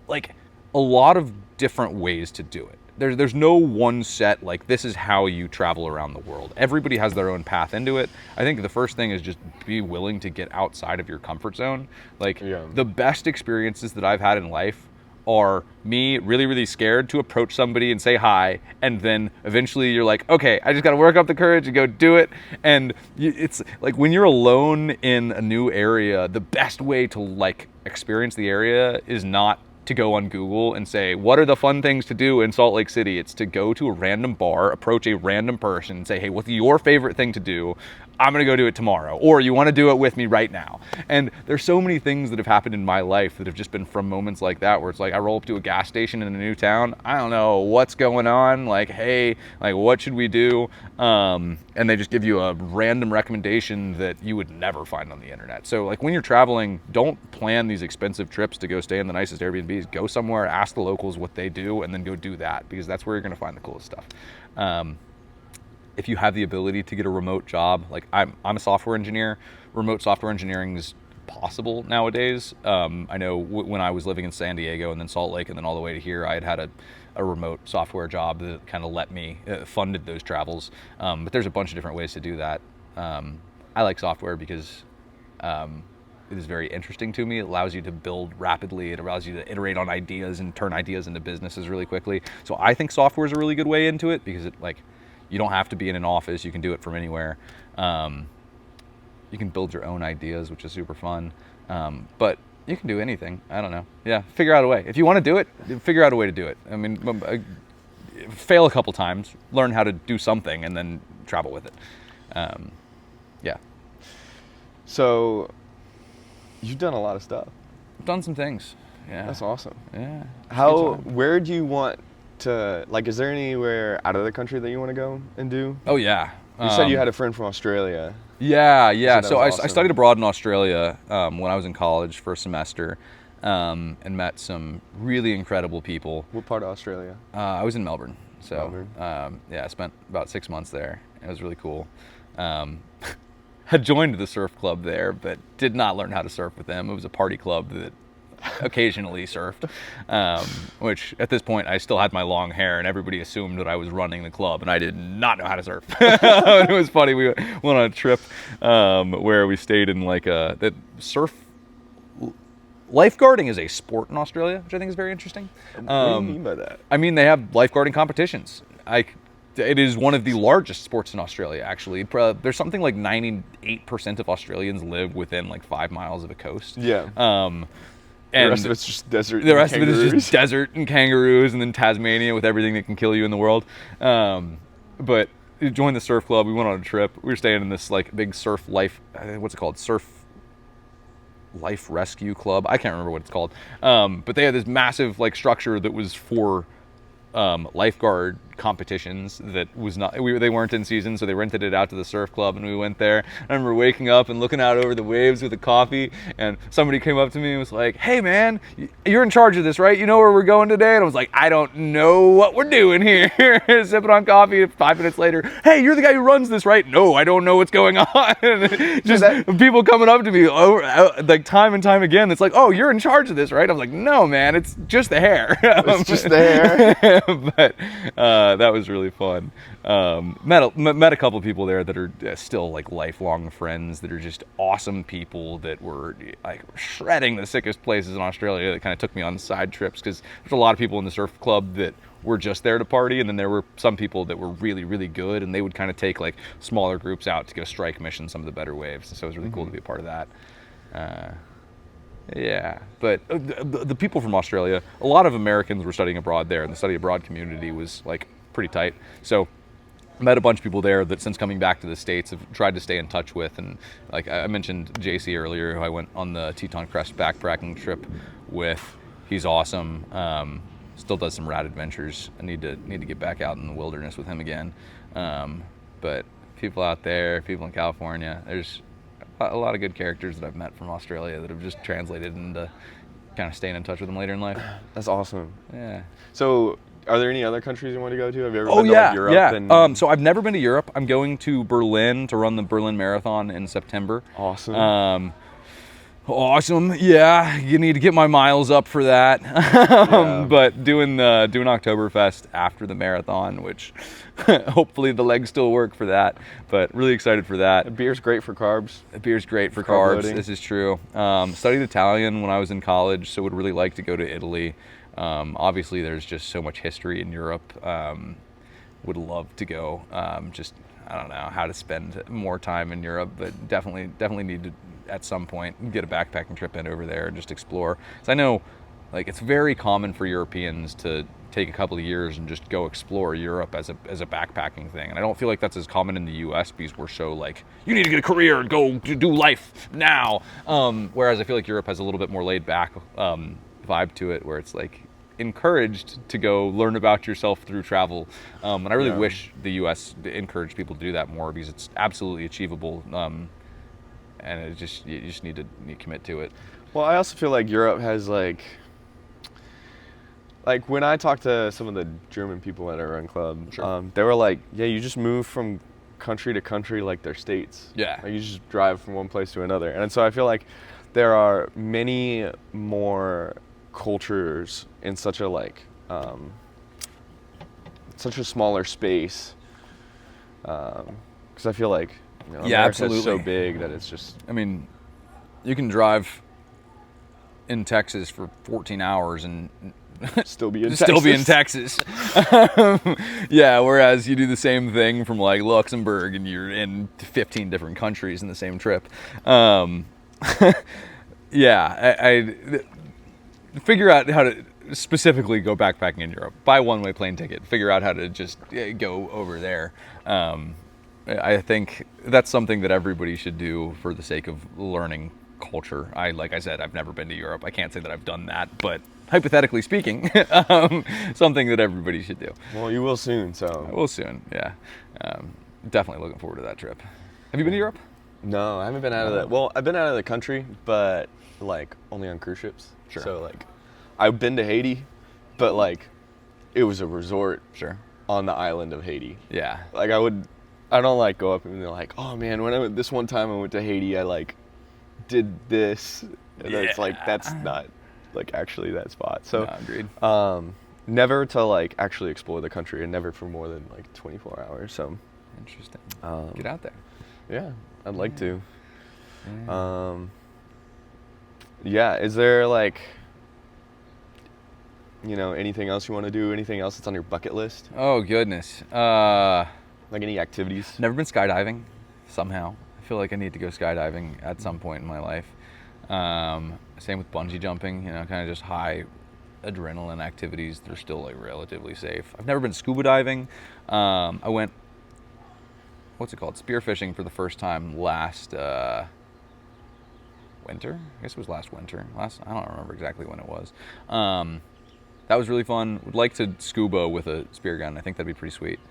like a lot of different ways to do it. There's no one set, like this is how you travel around the world. Everybody has their own path into it. I think the first thing is just be willing to get outside of your comfort zone. Like the best experiences that I've had in life are me really, really scared to approach somebody and say hi, and then eventually you're like, okay, I just got to work up the courage and go do it. And it's like when you're alone in a new area, the best way to like experience the area is not to go on Google and say, what are the fun things to do in Salt Lake City? It's to go to a random bar, approach a random person and say, hey, what's your favorite thing to do? I'm gonna go do it tomorrow. Or you wanna do it with me right now? And there's so many things that have happened in my life that have just been from moments like that, where it's like I roll up to a gas station in a new town. I don't know what's going on. Like, hey, like what should we do? And they just give you a random recommendation that you would never find on the internet. So like when you're traveling, don't plan these expensive trips to go stay in the nicest Airbnbs. Go somewhere, ask the locals what they do, and then go do that, because that's where you're gonna find the coolest stuff. If you have the ability to get a remote job, like I'm a software engineer, remote software engineering is possible nowadays. I know when I was living in San Diego and then Salt Lake and then all the way to here, I had a remote software job that kind of let me, funded those travels. But there's a bunch of different ways to do that. I like software because it is very interesting to me. It allows you to build rapidly. It allows you to iterate on ideas and turn ideas into businesses really quickly. So I think software is a really good way into it, because it like, you don't have to be in an office. You can do it from anywhere. You can build your own ideas, which is super fun. But you can do anything. I don't know. Yeah, figure out a way. If you want to do it, figure out a way to do it. I mean, fail a couple times, learn how to do something, and then travel with it. Yeah. So you've done a lot of stuff. I've done some things. Yeah. That's awesome. Yeah. Where do you want to, like, is there anywhere out of the country that you want to go and do? Oh yeah. You said you had a friend from Australia. Yeah. So I awesome. studied abroad in Australia when I was in college for a semester, and met some really incredible people. What part of Australia? I was in Melbourne. So Melbourne. yeah, I spent about 6 months there. It was really cool. Had joined the surf club there, but did not learn how to surf with them. It was a party club that occasionally surfed, which at this point I still had my long hair, and everybody assumed that I was running the club, and I did not know how to surf. It was funny. We went on a trip where we stayed in like that surf. Lifeguarding is a sport in Australia, which I think is very interesting. What do you mean by that? I mean, they have lifeguarding competitions. It is one of the largest sports in Australia, actually. There's something like 98% of Australians live within like 5 miles of a coast. Yeah. And the rest of it's just desert. The rest of it is just desert and kangaroos, and then Tasmania with everything that can kill you in the world. But we joined the surf club. We went on a trip. We were staying in this like big surf life. What's it called? Surf Life Rescue Club. I can't remember what it's called. But they had this massive like structure that was for lifeguard competitions that was not, they weren't in season, so they rented it out to the surf club, and we went there. I remember waking up and looking out over the waves with a coffee, and somebody came up to me and was like, hey man, you're in charge of this, right? You know where we're going today? And I was like, I don't know what we're doing here. Sipping on coffee. 5 minutes later, hey, you're the guy who runs this, right? No, I don't know what's going on. Just people coming up to me like time and time again. It's like, oh, you're in charge of this, right? I was like, no man, it's just the hair. It's just the hair. But that was really fun. Met a couple of people there that are still like lifelong friends that are just awesome people that were like shredding the sickest places in Australia. That kind of took me on side trips because there's a lot of people in the surf club that were just there to party, and then there were some people that were really, really good, and they would kind of take like smaller groups out to go strike mission some of the better waves. So it was really cool to be a part of that. Yeah, but the people from Australia, a lot of Americans were studying abroad there, and the study abroad community was like pretty tight. So met a bunch of people there that since coming back to the States have tried to stay in touch with. And like I mentioned JC earlier, who I went on the Teton Crest backpacking trip with. He's awesome. Still does some rad adventures. I need to get back out in the wilderness with him again. But people out there, people in California, there's a lot of good characters that I've met from Australia that have just translated into kind of staying in touch with them later in life. That's awesome. Yeah. So, are there any other countries you want to go to? Have you ever Oh been to yeah, like, Europe? yeah. And... So I've never been to Europe. I'm going to Berlin to run the Berlin Marathon in September. Awesome. Awesome. Yeah, you need to get my miles up for that. Yeah. But doing Oktoberfest after the marathon, which hopefully the legs still work for that. But really excited for that. Beer's great for carbs. Beer's great for Carb carbs. loading. This is true. Studied Italian when I was in college, so would really like to go to Italy. Obviously, there's just so much history in Europe. Would love to go. Just I don't know how to spend more time in Europe, but definitely need to at some point get a backpacking trip in over there and just explore. So I know, like, it's very common for Europeans to take a couple of years and just go explore Europe as a backpacking thing. And I don't feel like that's as common in the US because we're so like, you need to get a career and go do life now. Whereas I feel like Europe has a little bit more laid back vibe to it, where it's like encouraged to go learn about yourself through travel. And I really wish the US encouraged people to do that more because it's absolutely achievable. And you just need to commit to it. Well, I also feel like Europe has like when I talked to some of the German people at our run club, Sure. They were like, yeah, you just move from country to country like they're states. Yeah. Like you just drive from one place to another. And so I feel like there are many more cultures in such a like such a smaller space. Because I feel like America is so big that it's just... I mean, you can drive in Texas for 14 hours and still be in Texas. Yeah, whereas you do the same thing from like Luxembourg and you're in 15 different countries in the same trip. Yeah, I figure out how to specifically go backpacking in Europe. Buy a one-way plane ticket. Figure out how to just go over there. I think that's something that everybody should do for the sake of learning culture. Like I said, I've never been to Europe. I can't say that I've done that, but hypothetically speaking, something that everybody should do. Well, you will soon, so. I will soon, yeah. Definitely looking forward to that trip. Have you been to Europe? No, I haven't been out of the... Well, I've been out of the country, but like only on cruise ships. Sure. So like, I've been to Haiti, but like, it was a resort. Sure. On the island of Haiti. Yeah. Like I don't like go up and be like, oh man, when I went this one time I went to Haiti, I like did this, and it's like that's not like actually that spot. So no, agreed. Never to like actually explore the country, and never for more than like 24 hours. So interesting. Get out there. Yeah, I'd like to. Yeah, is there like anything else you want to do? Anything else that's on your bucket list? Oh goodness. Like any activities? Never been skydiving. Somehow, I feel like I need to go skydiving at some point in my life. Same with bungee jumping. Kind of just high adrenaline activities. They're still like relatively safe. I've never been scuba diving. I went, what's it called? Spearfishing for the first time last winter. I guess it was last winter. I don't remember exactly when it was. That was really fun. Would like to scuba with a spear gun. I think that'd be pretty sweet.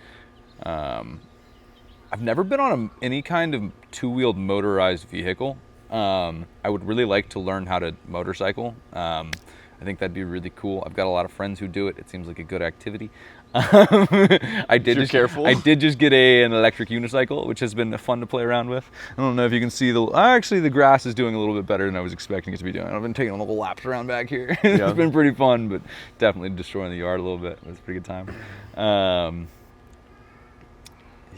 I've never been on any kind of two-wheeled motorized vehicle. I would really like to learn how to motorcycle. I think that'd be really cool. I've got a lot of friends who do it. It seems like a good activity. I did just get an electric unicycle, which has been fun to play around with. I don't know if you can see actually the grass is doing a little bit better than I was expecting it to be doing. I've been taking a little laps around back here. It's been pretty fun, but definitely destroying the yard a little bit. It was a pretty good time.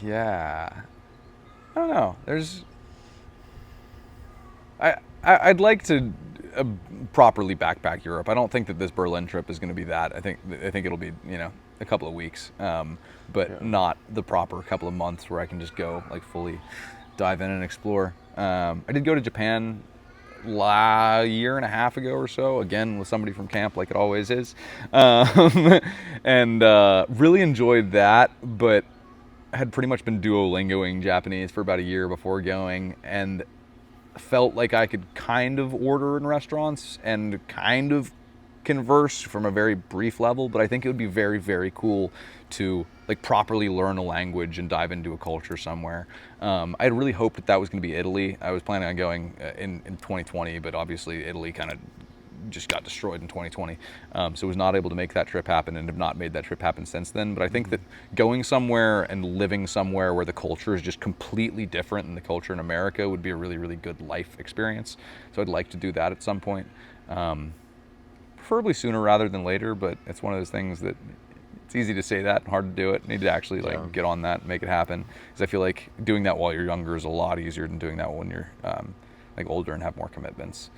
Yeah, I don't know. I'd like to properly backpack Europe. I don't think that this Berlin trip is going to be that. I think it'll be, a couple of weeks, but not the proper couple of months where I can just go like fully dive in and explore. I did go to Japan a year and a half ago or so, again with somebody from camp, like it always is, and really enjoyed that, but had pretty much been Duolingoing Japanese for about a year before going, and felt like I could kind of order in restaurants and kind of converse from a very brief level, but I think it would be very, very cool to like properly learn a language and dive into a culture somewhere. I had really hoped that was going to be Italy. I was planning on going in 2020, but obviously Italy kind of just got destroyed in 2020, so was not able to make that trip happen, and have not made that trip happen since then. But I think that going somewhere and living somewhere where the culture is just completely different than the culture in America would be a really, really good life experience. So I'd like to do that at some point, preferably sooner rather than later, but it's one of those things that it's easy to say that and hard to do it. You need to actually get on that and make it happen, because I feel like doing that while you're younger is a lot easier than doing that when you're like older and have more commitments.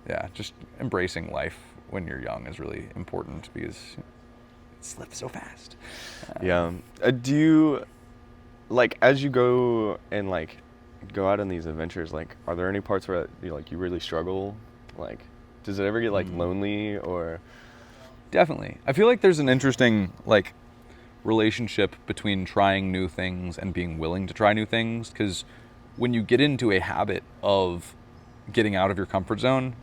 Yeah, just embracing life when you're young is really important, because it slips so fast. Do you, like, as you go and like go out on these adventures, like, are there any parts where you really struggle? Like, does it ever get like lonely or? Definitely. I feel like there's an interesting like relationship between trying new things and being willing to try new things, because when you get into a habit of getting out of your comfort zone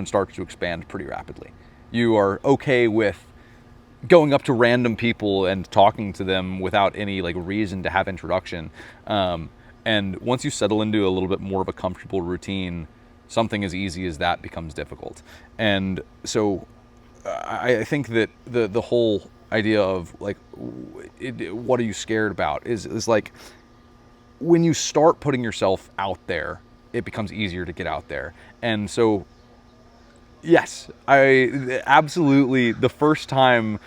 starts to expand pretty rapidly. You are okay with going up to random people and talking to them without any like reason to have introduction. And once you settle into a little bit more of a comfortable routine, something as easy as that becomes difficult. And so I think that the whole idea of like, what are you scared about is like, when you start putting yourself out there, it becomes easier to get out there. And so, yes, I absolutely, the first time,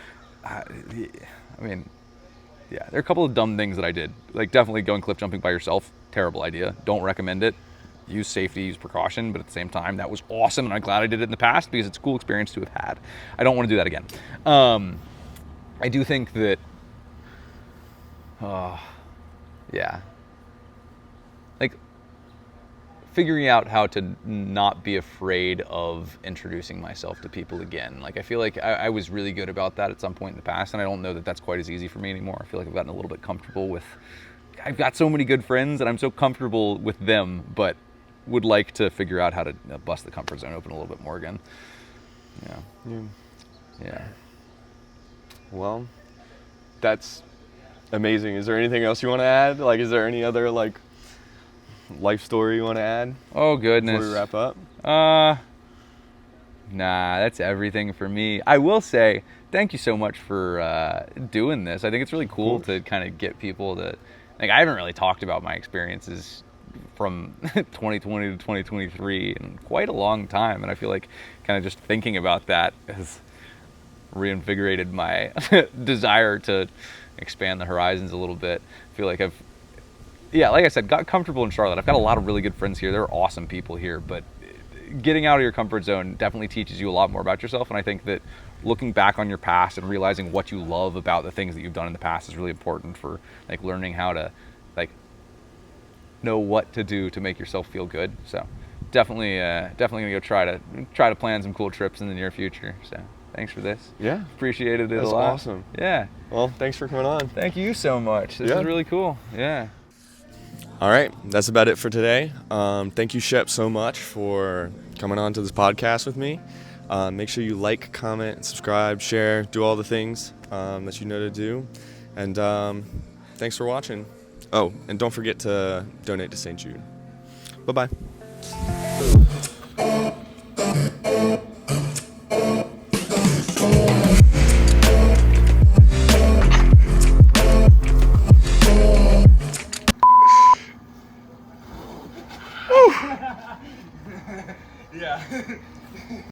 there are a couple of dumb things that I did. Like, definitely going cliff jumping by yourself, terrible idea. Don't recommend it. Use safety, use precaution, but at the same time, that was awesome, and I'm glad I did it in the past, because it's a cool experience to have had. I don't want to do that again. I do think that, like, figuring out how to not be afraid of introducing myself to people again. Like, I feel like I was really good about that at some point in the past, and I don't know that that's quite as easy for me anymore. I feel like I've gotten a little bit comfortable with, I've got so many good friends and I'm so comfortable with them, but would like to figure out how to bust the comfort zone open a little bit more again. Yeah. Well, that's amazing. Is there anything else you want to add? Like, is there any other like life story you want to add? Oh goodness. Before we wrap up? Nah, that's everything for me. I will say thank you so much for doing this. I think it's really cool to kind of get people to, like, I haven't really talked about my experiences from 2020 to 2023 in quite a long time, and I feel like kind of just thinking about that has reinvigorated my desire to expand the horizons a little bit. I feel like like I said, got comfortable in Charlotte. I've got a lot of really good friends here. They're awesome people here, but getting out of your comfort zone definitely teaches you a lot more about yourself, and I think that looking back on your past and realizing what you love about the things that you've done in the past is really important for like learning how to like know what to do to make yourself feel good. So definitely gonna go try to plan some cool trips in the near future. So thanks for this. Yeah, appreciated it. That's a lot. Awesome. Yeah. Well, thanks for coming on. Thank you so much. This is really cool. Yeah. All right, that's about it for today. Thank you, Shep, so much for coming on to this podcast with me. Make sure you like, comment, subscribe, share, do all the things that you know to do. And thanks for watching. Oh, and don't forget to donate to St. Jude. Bye-bye. Yeah.